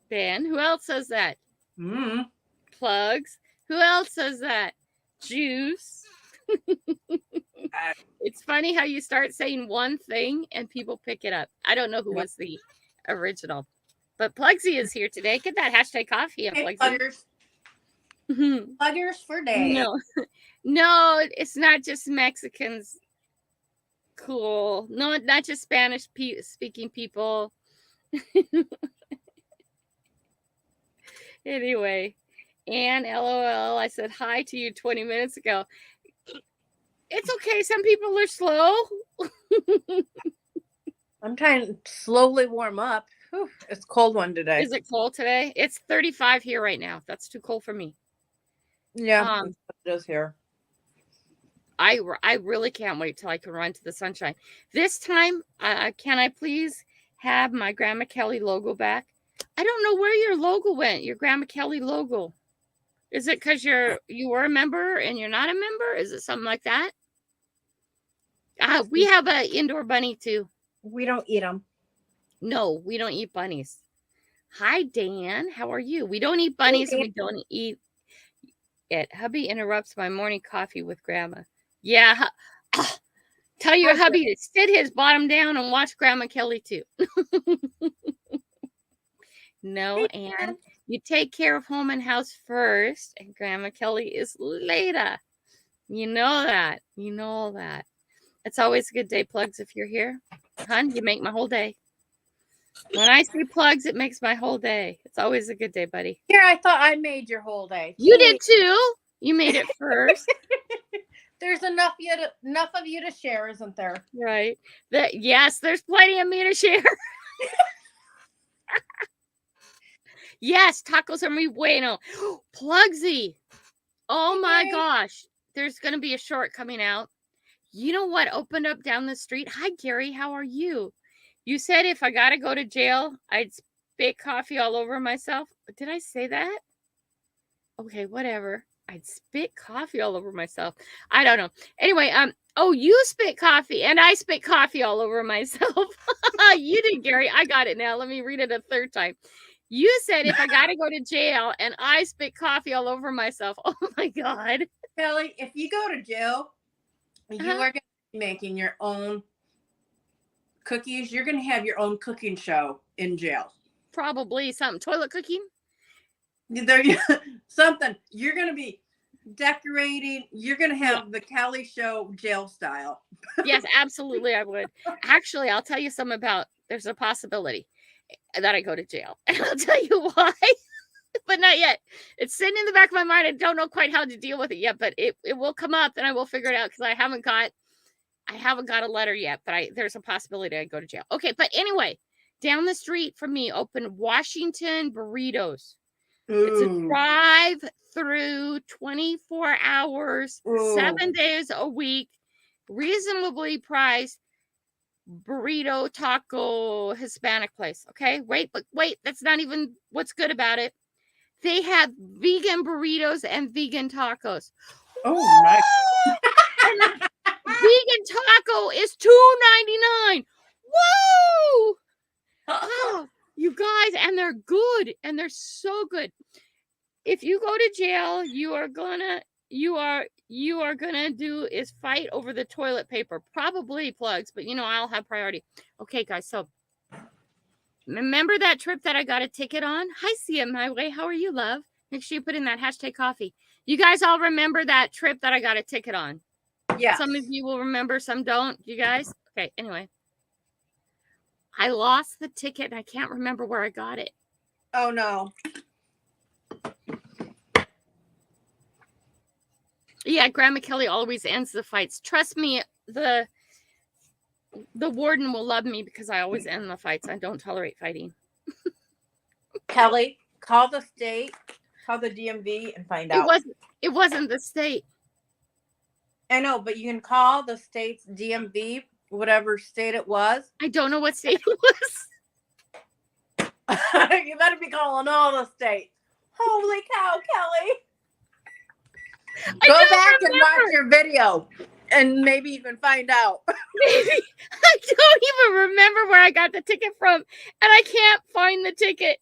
Ben. Who else says that? Mm. Plugs. Who else says that? Juice. It's funny how you start saying one thing and people pick it up. I don't know who was the original, but Plugsy is here today. Get that hashtag coffee up, Hey, Plugsy. Pluggers for days. No, it's not just Mexicans. Cool. No, not just Spanish speaking people. Anyway, and LOL, I said hi to you 20 minutes ago. It's okay. Some people are slow. I'm trying to slowly warm up. Whew, it's a cold one today. Is it cold today? It's 35 here right now. That's too cold for me. Yeah, it is here. I really can't wait till I can run to the sunshine. This time, can I please have my Grandma Kelly logo back? I don't know where your logo went, your Grandma Kelly logo. Is it because you were a member and you're not a member? Is it something like that? We have an indoor bunny too. We don't eat them. No, we don't eat bunnies. Hi, Dan. How are you? We don't eat bunnies and we don't eat it. Hubby interrupts my morning coffee with Grandma. Yeah. Tell your hubby to sit his bottom down and watch Grandma Kelly too. No, and you take care of home and house first, and Grandma Kelly is later. You know that. You know that. It's always a good day, Plugs, if you're here. Hun, you make my whole day. When I see Plugs, it makes my whole day. It's always a good day, buddy. Here, I thought I made your whole day. You did too. You made it first. There's enough of you to share, isn't there? Right. Yes, there's plenty of me to share. Yes, tacos are muy bueno. Plugsy. Oh my gosh. There's going to be a short coming out. You know what opened up down the street? Hi, Gary. How are you? You said if I got to go to jail, I'd spit coffee all over myself. Did I say that? Okay, whatever. I'd spit coffee all over myself. I don't know. Anyway, you spit coffee and I spit coffee all over myself. You did, Gary. I got it now. Let me read it a third time. You said if I got to go to jail and I spit coffee all over myself. Oh my God. Kelly, if you go to jail, you are going to be making your own cookies. You're going to have your own cooking show in jail. Probably something. Toilet cooking? Something. You're going to be decorating. You're going to have the Kelly show jail style. Yes, absolutely. I would. Actually, I'll tell you something about, there's a possibility that I go to jail. And I'll tell you why, but not yet. It's sitting in the back of my mind. I don't know quite how to deal with it yet, but it will come up and I will figure it out because I haven't got a letter yet, but there's a possibility I go to jail. Okay, but anyway, down the street from me opened Washington Burritos. Ooh. It's a drive-through, 24 hours, Ooh. 7 days a week, reasonably priced burrito taco Hispanic place. Okay, wait, that's not even what's good about it. They have vegan burritos and vegan tacos. Oh, nice. And the vegan taco is $2.99. Woo! Oh, you guys, and they're good, and they're so good. If you go to jail, you are gonna you are gonna do is fight over the toilet paper, probably plugs, but I'll have priority. Okay, guys, so remember that trip that I got a ticket on? Hi, see it my way. How are you, love? Make sure you put in that hashtag coffee. You guys all remember that trip that I got a ticket on? Yeah. Some of you will remember, some don't. You guys? Okay, anyway. I lost the ticket and I can't remember where I got it. Oh no. Yeah, Grandma Kelly always ends the fights. Trust me, the warden will love me because I always end the fights. I don't tolerate fighting. Kelly, call the state, call the DMV, and find out. It wasn't the state. I know, but you can call the state's DMV, whatever state it was. I don't know what state it was. You better be calling all the states. Holy cow, Kelly. Go back and watch your video and maybe even find out. Maybe. I don't even remember where I got the ticket from, and I can't find the ticket.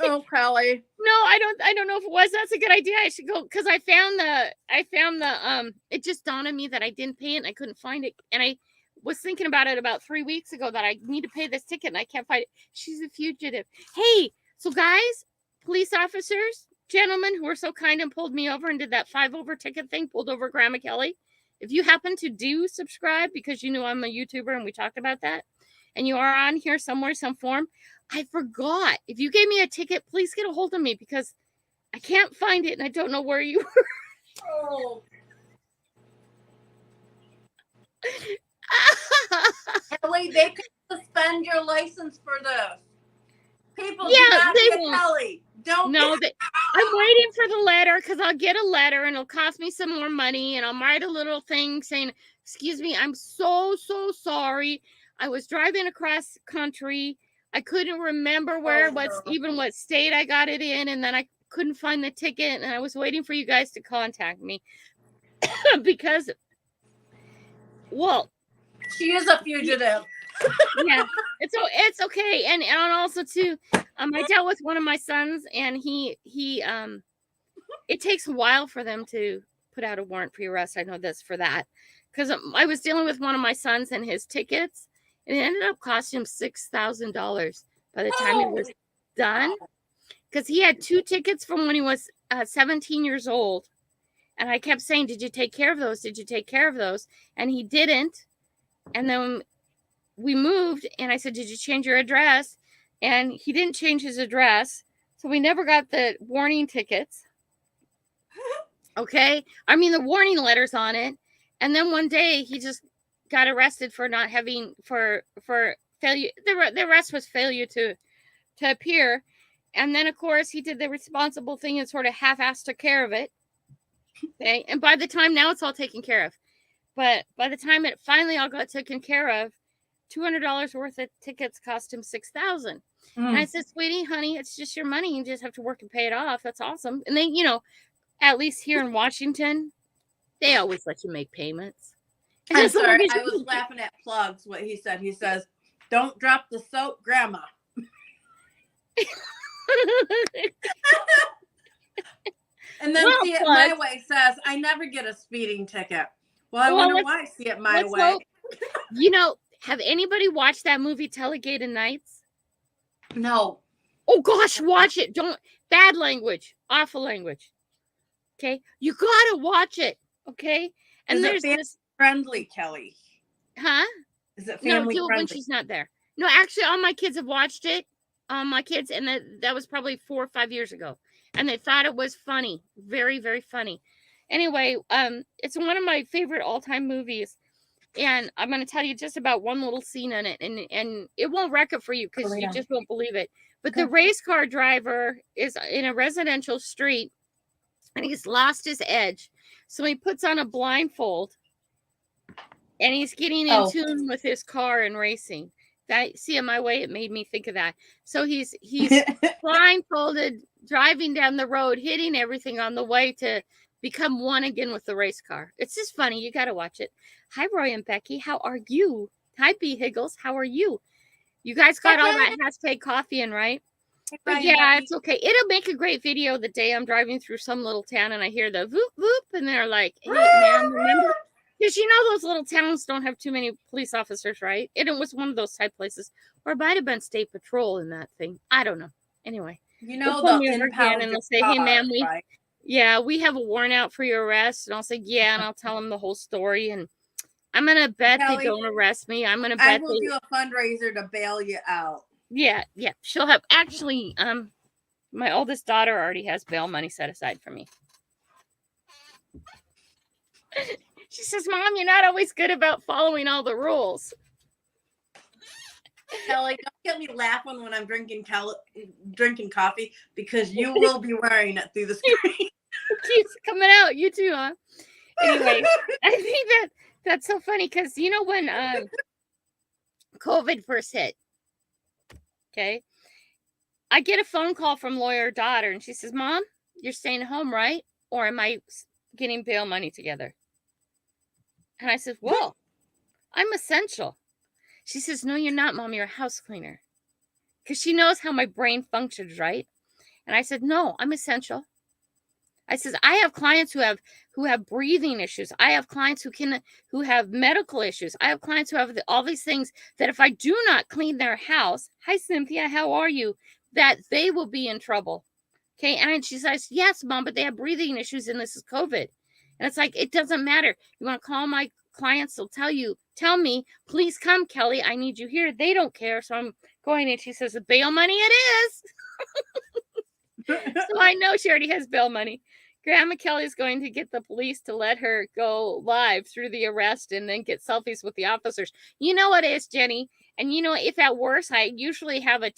Oh, Kelly. No, I don't know if it was. That's a good idea. I should go because I found the it just dawned on me that I didn't pay it and I couldn't find it. And I was thinking about it about 3 weeks ago that I need to pay this ticket and I can't find it. She's a fugitive. Hey, so guys, police officers, gentlemen who were so kind and pulled me over and did that 5 over ticket thing, pulled over Grandma Kelly. If you happen to do subscribe because you know I'm a YouTuber and we talked about that, and you are on here somewhere, some form, I forgot. If you gave me a ticket, please get a hold of me because I can't find it and I don't know where you were. Oh. Kelly, they could suspend your license for this. People do not they get won't. Kelly. Don't. No, I'm waiting for the letter because I'll get a letter and it'll cost me some more money and I'll write a little thing saying, excuse me, I'm so sorry. I was driving across country. I couldn't remember what state I got it in, and then I couldn't find the ticket, and I was waiting for you guys to contact me because, well, she is a fugitive. Yeah, it's okay, and also too, I dealt with one of my sons, and he it takes a while for them to put out a warrant for your arrest. I know this for that because I was dealing with one of my sons and his tickets. And it ended up costing him $6,000 by the time it was done. Because he had 2 tickets from when he was 17 years old. And I kept saying, did you take care of those? Did you take care of those? And he didn't. And then we moved. And I said, did you change your address? And he didn't change his address. So we never got the warning tickets. Okay. I mean, the warning letters on it. And then one day he just got arrested for not having for failure. The arrest was failure to appear, and then of course he did the responsible thing and sort of half-assed took care of it. Okay, and by the time now it's all taken care of, but by the time it finally all got taken care of, $200 worth of tickets cost him $6,000. And I said, sweetie, honey, it's just your money. You just have to work and pay it off. That's awesome. And then at least here in Washington, they always let you make payments. I'm sorry, I was laughing at Plugs, what he said. He says, don't drop the soap, Grandma. And then See It My Way says, I never get a speeding ticket. Well, I wonder why See It My Way. Have anybody watched that movie, Telegated Nights? No. Oh, gosh, watch it. Bad language. Awful language. Okay? You got to watch it. Okay? And there's this... friendly, Kelly. Huh? Is it family do it friendly? when she's not there. No, actually, all my kids have watched it. My kids, and that was probably 4 or 5 years ago, and they thought it was funny, very, very funny. Anyway, it's one of my favorite all-time movies, and I'm going to tell you just about one little scene in it, and it won't wreck it for you because you just won't believe it. But the race car driver is in a residential street, and he's lost his edge, so he puts on a blindfold. And he's getting in tune with his car and racing. See it my way, it made me think of that. So he's blindfolded, driving down the road, hitting everything on the way to become one again with the race car. It's just funny. You got to watch it. Hi, Roy and Becky. How are you? Hi, B. Higgles. How are you? You guys got all that hashtag coffee in, right? But yeah, it's okay. It'll make a great video the day I'm driving through some little town and I hear the whoop whoop and they're like, hey, man, remember? Because you know those little towns don't have too many police officers, right? And it was one of those type places. Or it might have been state patrol in that thing. I don't know. Anyway. You know, they'll pull me over again and they'll say, hey, ma'am, we have a warrant out for your arrest. And I'll say, yeah, and I'll tell them the whole story. And I'm going to bet Kelly, they don't arrest me. I'm going to bet I will do a fundraiser to bail you out. Yeah. She'll have actually, my oldest daughter already has bail money set aside for me. She says, Mom, you're not always good about following all the rules. Kelly, don't get me laughing when I'm drinking coffee because you will be wearing it through the screen. It keeps coming out. You too, huh? Anyway, I think that's so funny because you know when COVID first hit, okay, I get a phone call from lawyer daughter and she says, Mom, you're staying home, right? Or am I getting bail money together? And I said, well, I'm essential. She says, no, you're not, Mom. You're a house cleaner. Because she knows how my brain functions, right? And I said, no, I'm essential. I says, I have clients who have breathing issues. I have clients who have medical issues. I have clients who have all these things that if I do not clean their house, hi, Cynthia, how are you? That they will be in trouble. Okay. And she says, yes, Mom, but they have breathing issues and this is COVID. And it's like, it doesn't matter. You want to call my clients, they'll tell me, please come, Kelly. I need you here. They don't care. So I'm going and she says, bail money it is. So I know she already has bail money. Grandma Kelly's going to get the police to let her go live through the arrest and then get selfies with the officers. You know what it is, Jenny? And you know, if at worst, I usually have a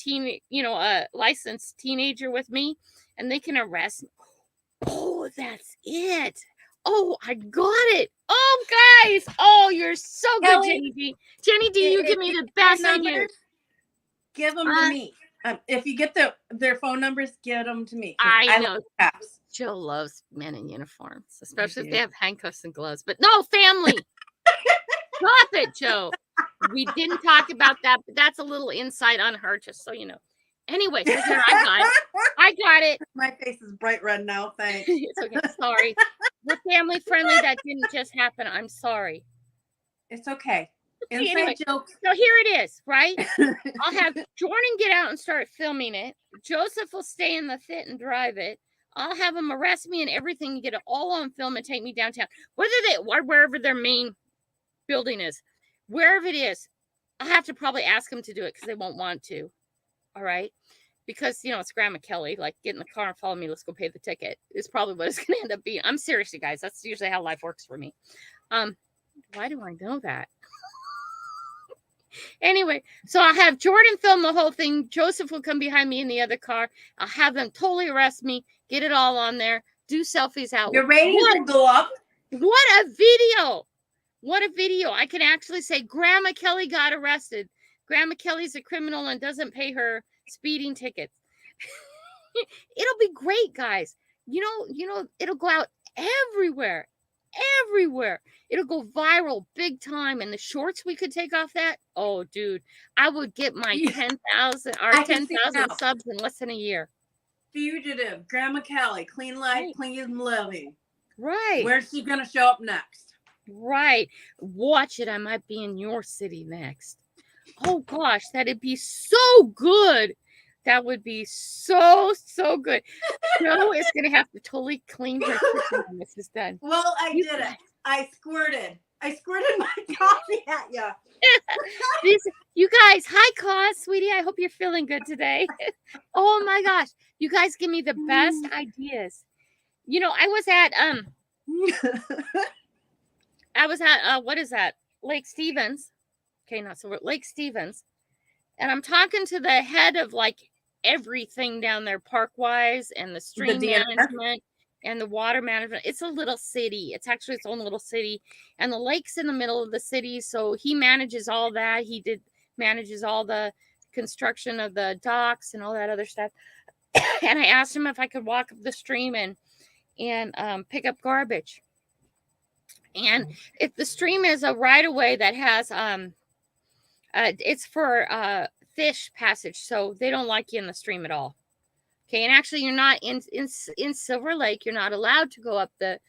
licensed teenager with me and they can arrest me. Oh, that's it. Oh, I got it. Oh, guys. Oh, you're so good, Jenny D. Jenny D, you give me the best idea. Give them to me. If you get their phone numbers, give them to me. I know. Joe loves men in uniforms, especially if they have handcuffs and gloves. But no, family. Stop it, Joe. We didn't talk about that, but that's a little insight on her, just so you know. Anyway, so here I got it. My face is bright red now. Thanks. It's okay. Sorry. We're family friendly. That didn't just happen. I'm sorry. It's okay. Anyway, joke. So here it is, right? I'll have Jordan get out and start filming it. Joseph will stay in the fit and drive it. I'll have them arrest me and everything and get it all on film and take me downtown. Wherever their main building is, wherever it is, I'll have to probably ask them to do it because they won't want to. All right. Because, it's Grandma Kelly, like, get in the car and follow me. Let's go pay the ticket. It's probably what it's going to end up being. I'm serious, you guys. That's usually how life works for me. Why do I know that? Anyway, so I'll have Jordan film the whole thing. Joseph will come behind me in the other car. I'll have them totally arrest me, get it all on there, do selfies out. Your ratings will go up. What a video. What a video. I can actually say Grandma Kelly got arrested. Grandma Kelly's a criminal and doesn't pay her speeding tickets. It'll be great, guys. It'll go out everywhere. It'll go viral big time. And the shorts we could take off that, oh, dude, I would get my 10,000 subs in less than a year. Fugitive, Grandma Kelly, clean life, right. Clean living. Right. Where's she going to show up next? Right. Watch it. I might be in your city next. Oh, gosh, that'd be so good. That would be so good. Joe is going to have to totally clean her kitchen when this is done. Well, I did it. I squirted my coffee at you. You guys, hi, Cause, sweetie. I hope you're feeling good today. Oh, my gosh. You guys give me the best ideas. I was at what is that? Lake Stevens. Okay, not so Lake Stevens. And I'm talking to the head of like everything down there park-wise and the stream management and the water management. It's a little city. It's actually its own little city. And the lake's in the middle of the city. So he manages all that. Manages all the construction of the docks and all that other stuff. And I asked him if I could walk up the stream and pick up garbage. And if the stream is a right of way that has it's for fish passage, so they don't like you in the stream at all. Okay, and actually, you're not in Silver Lake. You're not allowed to go up the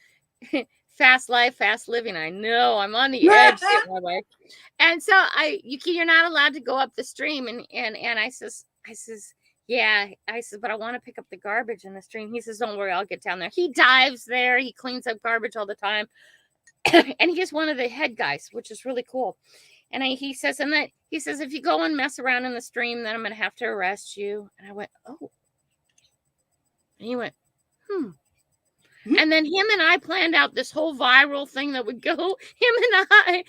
fast life, fast living. I know I'm on the edge here, my way. And so you're not allowed to go up the stream. And I says, yeah, I says, but I want to pick up the garbage in the stream. He says, don't worry, I'll get down there. He dives there. He cleans up garbage all the time. And he's one of the head guys, which is really cool. And he says, if you go and mess around in the stream, then I'm going to have to arrest you. And I went, oh. And he went, And then him and I planned out this whole viral thing that would go, him and I,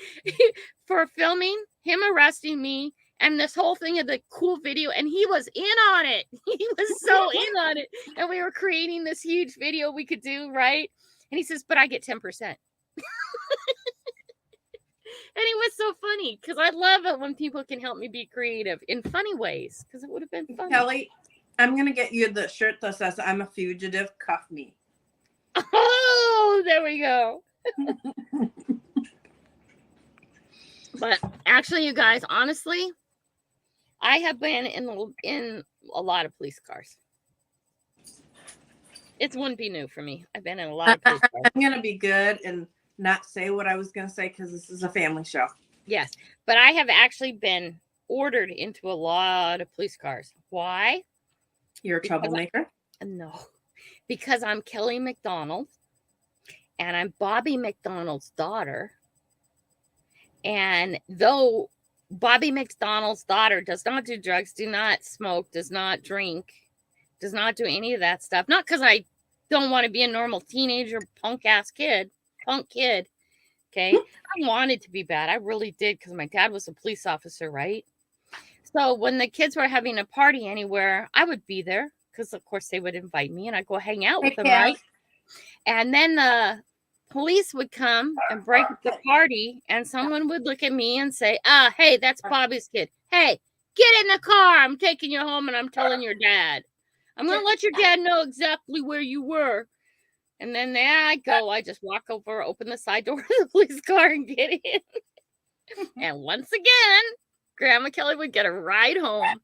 for filming, him arresting me, and this whole thing of the cool video. And he was in on it. He was so in on it. And we were creating this huge video we could do, right? And he says, but I get 10%. And it was so funny because I love it when people can help me be creative in funny ways, because it would have been funny. Kelly, I'm going to get you the shirt that says, I'm a fugitive, cuff me. Oh, there we go. But actually, you guys, honestly, I have been in a lot of police cars. It wouldn't be new for me. I've been in a lot of police cars. I'm going to be good and not say what I was going to say because this is a family show. Yes, but I have actually been ordered into a lot of police cars. Why? You're a troublemaker? No, because I'm Kelly McDonald, and I'm Bobby McDonald's daughter. And though Bobby McDonald's daughter does not do drugs, do not smoke, does not drink, does not do any of that stuff. Not because I don't want to be a normal teenager, punk kid. Okay. I wanted to be bad. I really did, because my dad was a police officer, right? So when the kids were having a party anywhere, I would be there, because of course they would invite me and I'd go hang out with them, right? And then the police would come and break up the party, and someone would look at me and say, hey, that's Bobby's kid. Hey, get in the car. I'm taking you home, and I'm telling your dad. I'm going to let your dad know exactly where you were. And then there I go. I just walk over, open the side door of the police car, and get in. And once again, Grandma Kelly would get a ride home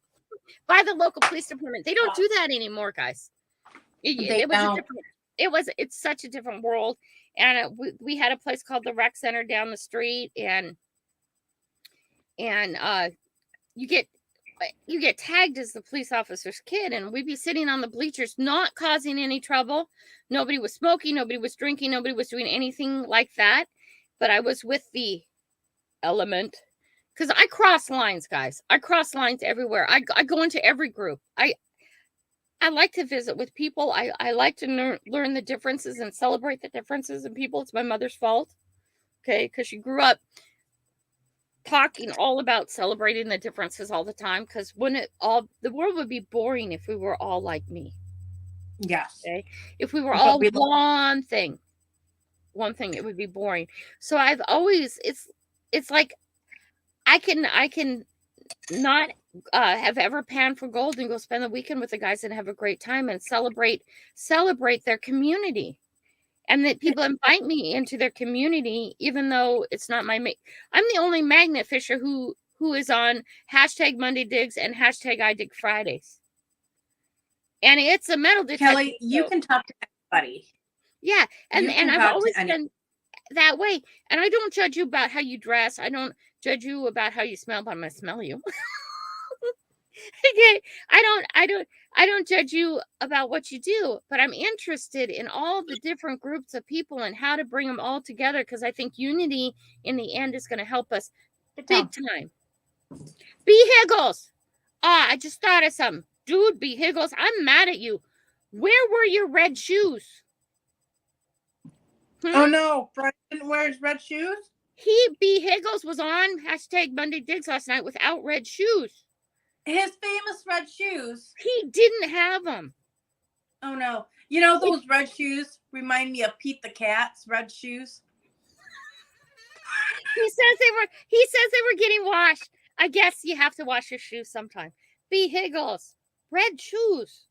by the local police department. They don't do that anymore, guys. It's such a different world. And we had a place called the Rec Center down the street, and you get tagged as the police officer's kid, and we'd be sitting on the bleachers, not causing any trouble. Nobody was smoking, nobody was drinking, nobody was doing anything like that. But I was with the element, because I cross lines, guys. I cross lines everywhere. I go into every group. I like to visit with people. I like to learn the differences and celebrate the differences in people. It's my mother's fault, okay, because she grew up talking all about celebrating the differences all the time, because the world would be boring if we were all like me. Yes. Okay. If we were all one thing, it would be boring. So I've always, it's like I can not have ever panned for gold and go spend the weekend with the guys and have a great time and celebrate their community. And that people invite me into their community, even though it's not I'm the only magnet fisher who is on hashtag Monday Digs and hashtag I Dig Fridays. And it's a metal detector. Kelly, you can talk to anybody. Yeah. And I've always been that way. And I don't judge you about how you dress. I don't judge you about how you smell, but I'm going to smell you. Okay. I don't judge you about what you do, but I'm interested in all the different groups of people and how to bring them all together, because I think unity in the end is going to help us big time. B. Higgles. I just thought of something. Dude, B. Higgles, I'm mad at you. Where were your red shoes? Oh, no. Brian didn't wear his red shoes? B. Higgles was on hashtag Monday Digs last night without red shoes. His famous red shoes. He didn't have them. Oh, no. You know, those red shoes remind me of Pete the Cat's red shoes. He says they were getting washed. I guess you have to wash your shoes sometime. B. Higgles, red shoes.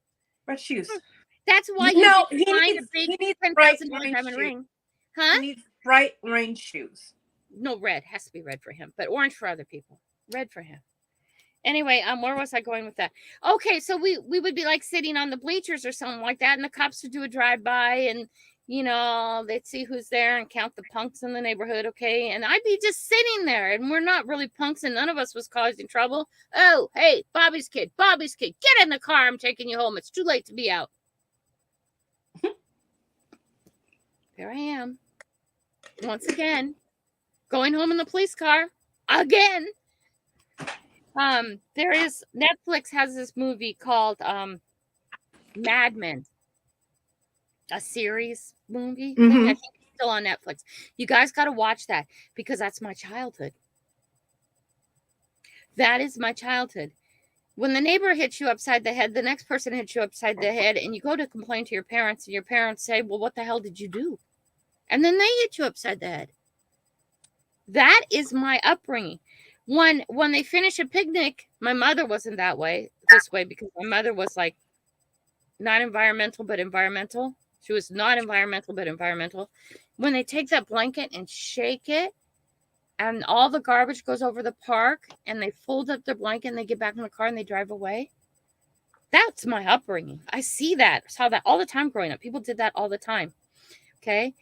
Red shoes. That's why he needs bright $10,000 ring. Huh? He needs bright orange shoes. No, red has to be red for him, but orange for other people. Red for him. Anyway, where was I going with that? Okay, so we would be like sitting on the bleachers or something like that, and the cops would do a drive-by, and they'd see who's there and count the punks in the neighborhood, okay? And I'd be just sitting there, and we're not really punks, and none of us was causing trouble. Oh, hey, Bobby's kid, get in the car. I'm taking you home. It's too late to be out. There I am. Once again, going home in the police car again. Netflix has this movie called Mad Men, a series movie thing. I think it's still on Netflix. You guys got to watch that because that's my childhood. That is my childhood. When the neighbor hits you upside the head, the next person hits you upside the head, and you go to complain to your parents, and your parents say, well, what the hell did you do? And then they hit you upside the head. That is my upbringing. When they finish a picnic, my mother wasn't this way, because my mother was like not environmental, but environmental. She was not environmental, but environmental. When they take that blanket and shake it, and all the garbage goes over the park, and they fold up their blanket, and they get back in the car, and they drive away. That's my upbringing. I saw that all the time growing up. People did that all the time. Okay.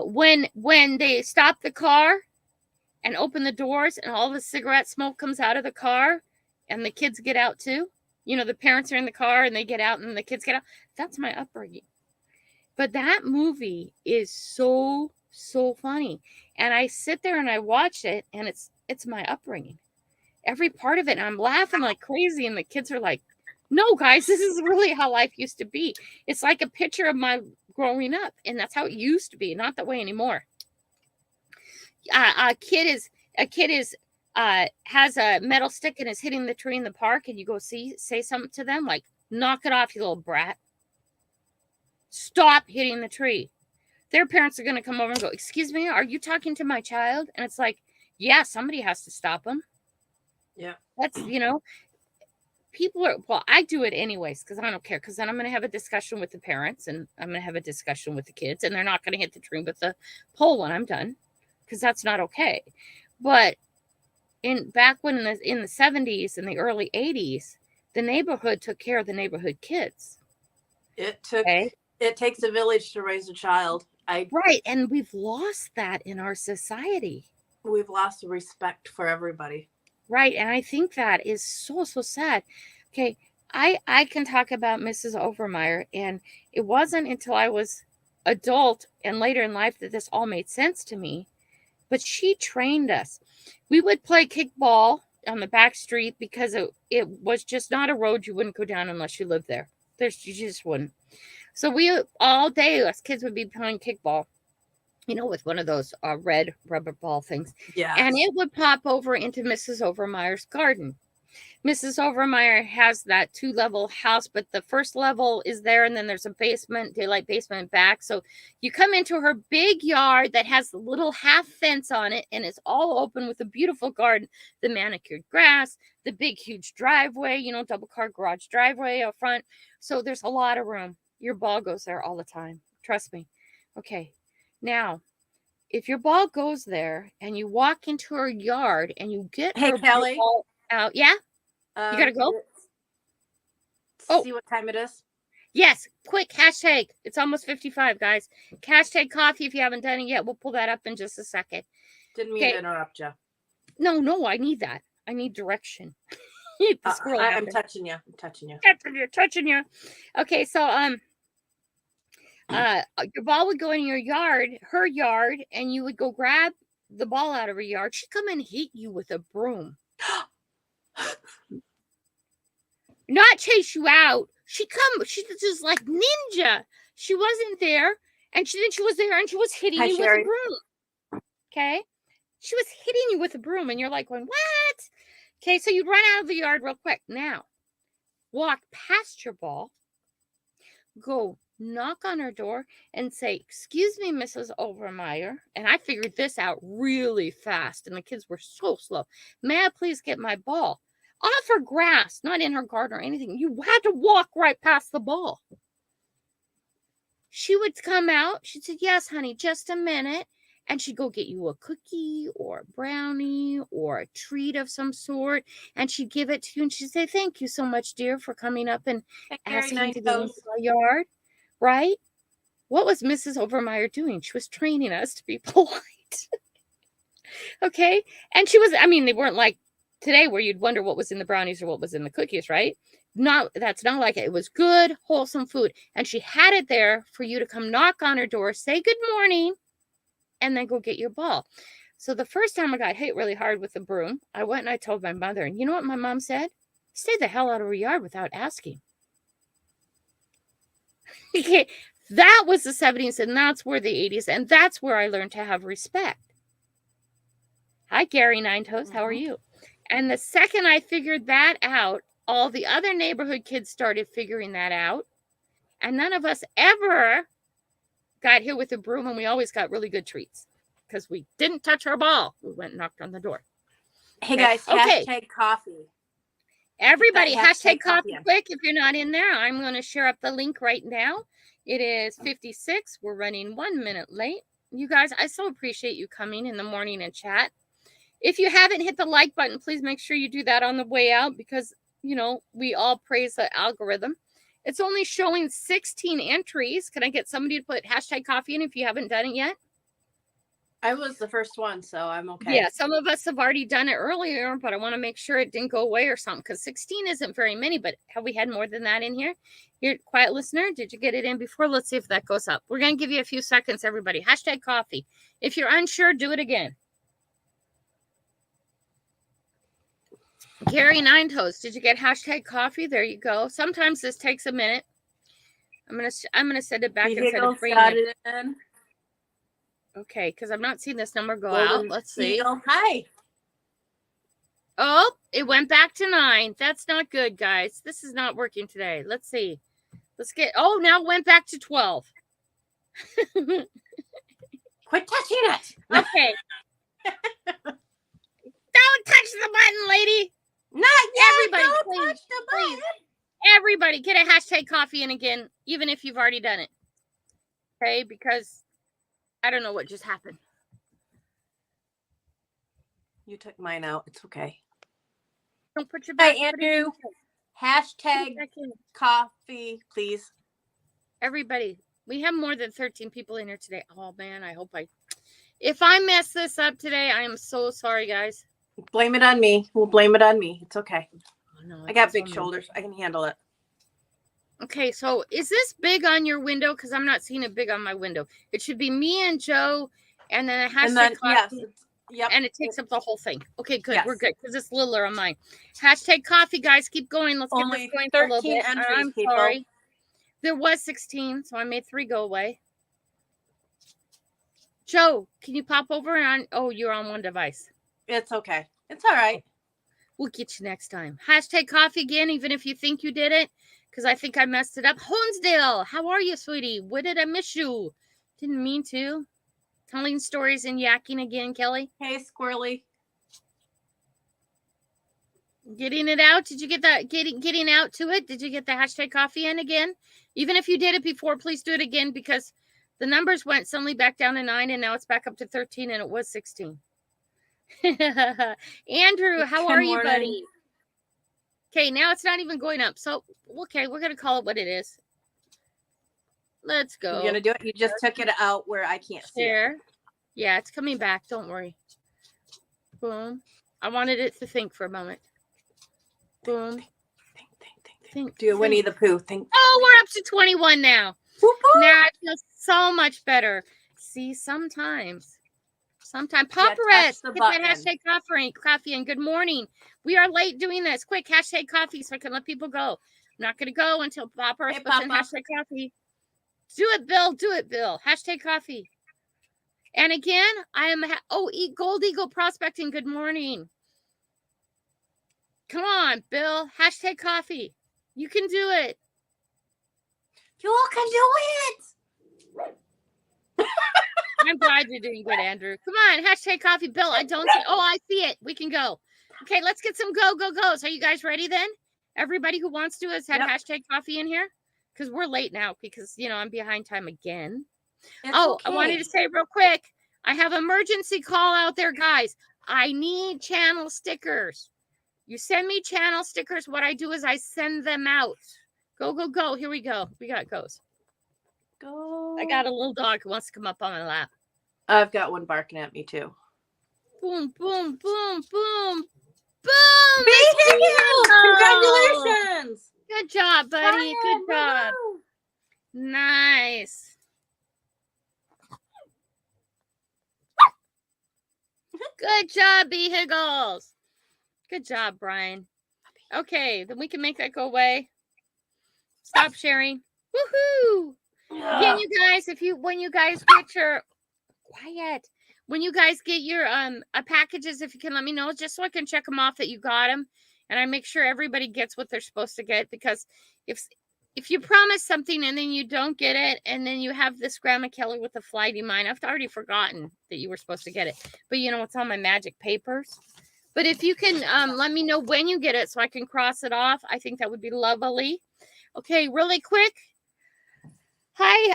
When they stop the car and open the doors, and all the cigarette smoke comes out of the car, and the kids get out too. The parents are in the car, and they get out, and the kids get out. That's my upbringing. But that movie is so, so funny. And I sit there and I watch it, and it's my upbringing. Every part of it, and I'm laughing like crazy, and the kids are like, no, guys, this is really how life used to be. It's like a picture of my growing up, and that's how it used to be. Not that way anymore. A kid has a metal stick and is hitting the tree in the park, and you go say something to them like, knock it off, you little brat. Stop hitting the tree. Their parents are going to come over and go, excuse me, are you talking to my child? And it's like, yeah, somebody has to stop them. Yeah. That's, people are, well, I do it anyways, because I don't care, because then I'm going to have a discussion with the parents, and I'm going to have a discussion with the kids, and they're not going to hit the tree with the pole when I'm done, because that's not okay. But back when in the 70s and the early 80s, the neighborhood took care of the neighborhood kids. It takes a village to raise a child. Right, and we've lost that in our society. We've lost the respect for everybody. Right, and I think that is so, so sad. Okay, I can talk about Mrs. Overmeyer, and it wasn't until I was adult and later in life that this all made sense to me. But she trained us. We would play kickball on the back street because it was just not a road you wouldn't go down unless you lived there. You just wouldn't. So we all day, us kids would be playing kickball, with one of those red rubber ball things. Yeah. And it would pop over into Mrs. Overmeyer's garden. Mrs. Overmeyer has that 2-level house, but the first level is there, and then there's a basement, daylight basement back. So you come into her big yard that has a little half fence on it, and it's all open with a beautiful garden, the manicured grass, the big, huge driveway, double car garage driveway out front. So there's a lot of room. Your ball goes there all the time. Trust me. Okay. Now, if your ball goes there and you walk into her yard and you get her Kelly ball out, yeah? You gotta go? See what time it is? Yes, quick, hashtag. It's almost 55, guys. Hashtag coffee if you haven't done it yet. We'll pull that up in just a second. Didn't mean to interrupt you. No, I need that. I need direction. I'm touching you. Touching you. Okay, so your ball would go in her yard, and you would go grab the ball out of her yard. She'd come and hit you with a broom. Not chase you out. She's just like ninja. She wasn't there, and she was there, and she was hitting you with a broom. Okay, she was hitting you with a broom, and you're like going, what? Okay, so you'd run out of the yard real quick. Now, walk past your ball, go knock on her door, and say, excuse me, Mrs. Overmeyer. And I figured this out really fast, and the kids were so slow. May I please get my ball? Off her grass, not in her garden or anything. You had to walk right past the ball. She would come out. She'd say, yes, honey, just a minute. And she'd go get you a cookie or a brownie or a treat of some sort. And she'd give it to you and she'd say, thank you so much, dear, for coming up and asking to get into our yard. Right? What was Mrs. Overmeyer doing? She was training us to be polite. Okay. And she was, I mean, they weren't like today where you'd wonder what was in the brownies or what was in the cookies, right? That's not like it. It was good, wholesome food. And she had it there for you to come knock on her door, say good morning, and then go get your ball. So the first time I got hit really hard with the broom, I went and I told my mother, and you know what my mom said? Stay the hell out of her yard without asking. Okay. That was the 70s, and that's where the 80s, and that's where I learned to have respect. Hi, Gary Nine Toes. How are you? And the second I figured that out, all the other neighborhood kids started figuring that out. And none of us ever got hit with a broom, and we always got really good treats because we didn't touch our ball. We went and knocked on the door. Hey, guys, hashtag coffee. Everybody, hashtag coffee quick. If you're not in there, I'm going to share up the link right now. It is 56. We're running 1 minute late. You guys, I so appreciate you coming in the morning and chat. If you haven't hit the like button, please make sure you do that on the way out because, you know, we all praise the algorithm. It's only showing 16 entries. Can I get somebody to put hashtag coffee in if you haven't done it yet? I was the first one, so I'm okay. Yeah, some of us have already done it earlier, but I want to make sure it didn't go away or something because 16 isn't very many, but have we had more than that in here? Here, quiet listener, did you get it in before? Let's see if that goes up. We're going to give you a few seconds, everybody. Hashtag coffee. If you're unsure, do it again. Gary Nine Toes, did you get hashtag coffee? There you go. Sometimes this takes a minute. I'm gonna send it back instead of bringing it in. Okay, because I'm not seeing this number go out. Let's see. Hi. Oh, it went back to 9. That's not good, guys. This is not working today. Let's see. Let's get. Oh, now it went back to 12. Quit touching it. Okay. Don't touch the button, lady. Not yet. Everybody, don't please, touch the button. Everybody, get a hashtag coffee in again, even if you've already done it. Okay, because I don't know what just happened. You took mine out. It's okay. Don't put your Hey, Andrew. Hashtag coffee, please. Everybody, we have more than 13 people in here today. Oh, man, if I mess this up today, I am so sorry, guys. Blame it on me. We'll blame it on me. It's okay. Oh, no, I got big shoulders. I can handle it. Okay, so is this big on your window? Because I'm not seeing it big on my window. It should be me and Joe, and then a hashtag coffee. Yes, and it takes up the whole thing. Okay, good. Yes. We're good because it's littler on mine. Hashtag coffee, guys. Keep going. Let's get this going for a little bit. I'm sorry. There was 16, so I made 3 go away. Joe, can you pop over on? Oh, you're on one device. It's okay. It's all right. We'll get you next time. Hashtag coffee again, even if you think you did it, because I think I messed it up. Honesdale, how are you, sweetie? What did I miss you? Didn't mean to. Telling stories and yakking again, Kelly. Hey, Squirrely. Getting it out. Did you get that? Getting out to it? Did you get the hashtag coffee in again? Even if you did it before, please do it again because the numbers went suddenly back down to 9 and now it's back up to 13 and it was 16. Andrew, how are you, buddy? Okay, now it's not even going up. So, okay, we're going to call it what it is. Let's go. You're going to do it? You just took it out where I can't see it. Yeah, it's coming back. Don't worry. Boom. I wanted it to think for a moment. Boom. Think. Do a Winnie the Pooh. Think. Oh, we're up to 21 now. Woo-hoo. Now I feel so much better. See, sometimes. Paparazzi, hit that hashtag coffee and good morning. We are late doing this. Quick, hashtag coffee so I can let people go. I'm not going to go until Paparazzi puts in hashtag coffee. Do it, Bill. Do it, Bill. Hashtag coffee. And again, I am, Gold Eagle Prospecting. Good morning. Come on, Bill. Hashtag coffee. You can do it. You all can do it. I'm glad you're doing good, Andrew. Come on, hashtag coffee. Bill, I don't see. Oh, I see it. We can go. Okay, let's get some goes. Are you guys ready then? Everybody who wants to has had hashtag coffee in here? Because we're late now because, I'm behind time again. It's okay. I wanted to say real quick, I have emergency call out there, guys. I need channel stickers. You send me channel stickers. What I do is I send them out. Go, go, go. Here we go. We got goes. Go. I got a little dog who wants to come up on my lap. I've got one barking at me too. Boom, boom, boom, boom, boom. Congratulations. Good job, buddy. Good job. Woo-hoo. Nice. Good job, Beagles. Good job, Brian. Okay, then we can make that go away. Stop sharing. Woohoo! Again, you guys, when you guys get your when you guys get your packages, if you can let me know, just so I can check them off that you got them, and I make sure everybody gets what they're supposed to get. Because if you promise something and then you don't get it, and then you have this Grandma Kelly with the flighty mind, I've already forgotten that you were supposed to get it. But you know, it's on my magic papers. But if you can let me know when you get it so I can cross it off, I think that would be lovely. Okay, really quick. Hi.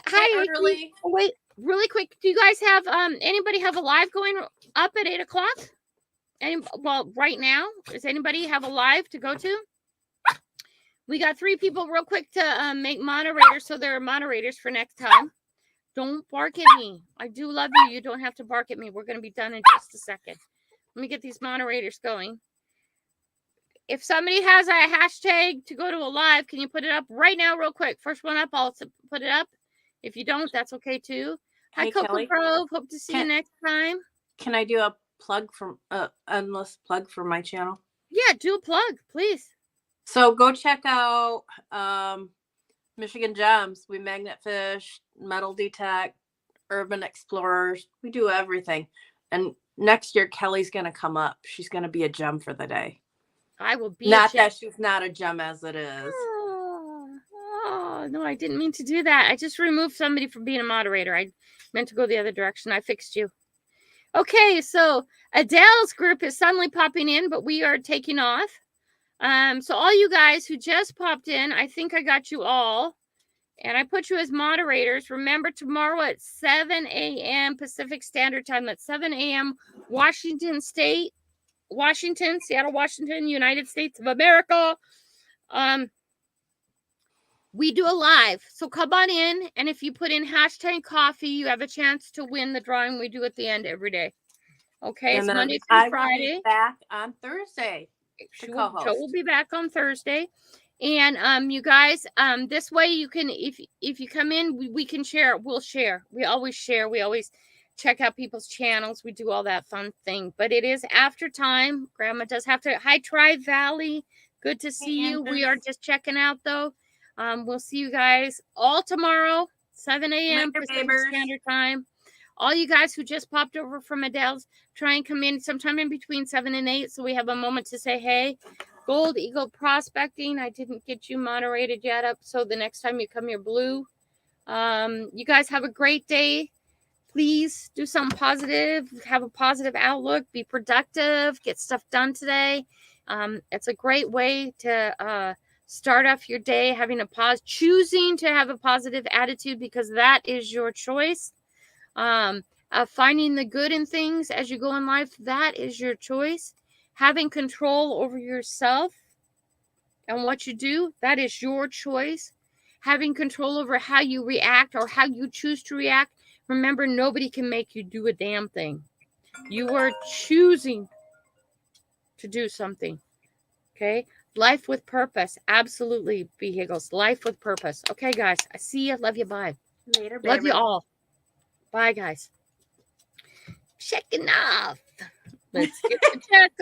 Really? Oh, wait, really quick. Do you guys have anybody have a live going up at 8 o'clock? Well, right now, does anybody have a live to go to? We got 3 people real quick to make moderators, so they're moderators for next time. Don't bark at me. I do love you. You don't have to bark at me. We're going to be done in just a second. Let me get these moderators going. If somebody has a hashtag to go to a live, can you put it up right now real quick? First one up, I'll put it up. If you don't, that's okay too. Hi, Hey, Coco Kelly. Grove. Hope to see you next time. Can I do a plug from endless plug for my channel? Yeah, do a plug, please. So go check out Michigan Gems. We magnet fish, metal detect, urban explorers. We do everything. And next year, Kelly's going to come up. She's going to be a gem for the day. I will be not that she's not a gem as it is. Oh, no, I didn't mean to do that. I just removed somebody from being a moderator. I meant to go the other direction. I fixed you. Okay, so Adele's group is suddenly popping in, but we are taking off. So all you guys who just popped in, I think I got you all. And I put you as moderators. Remember, tomorrow at 7 a.m. Pacific Standard Time, at 7 a.m. Seattle, Washington, United States of America. We do a live. So come on in. And if you put in hashtag coffee, you have a chance to win the drawing we do at the end every day. Okay, it's Monday through Friday. Will be back on Thursday. Joe will be back on Thursday. And you guys, this way you can, if you come in, we can share. We'll share. We always share. We always check out people's channels. We do all that fun thing. But it is after time. Grandma does have to. Hi, Tri Valley. Good to see you. We are just checking out though. We'll see you guys all tomorrow, 7 a.m. Pacific Standard Time. All you guys who just popped over from Adele's, try and come in sometime in between 7 and 8 so we have a moment to say hey. Gold Eagle Prospecting, I didn't get you moderated yet up, so the next time you come, you're blue. You guys have a great day. Please do something positive. Have a positive outlook. Be productive. Get stuff done today. It's a great way to start off your day having choosing to have a positive attitude, because that is your choice. Finding the good in things as you go in life, that is your choice. Having control over yourself and what you do, that is your choice. Having control over how you react or how you choose to react. Remember, nobody can make you do a damn thing. You are choosing to do something. Okay? Life with purpose. Absolutely, Beagles. Life with purpose. Okay, guys. I see you. Love you. Bye. Later, baby. Love you all. Bye, guys. Checking off. Let's get the check off.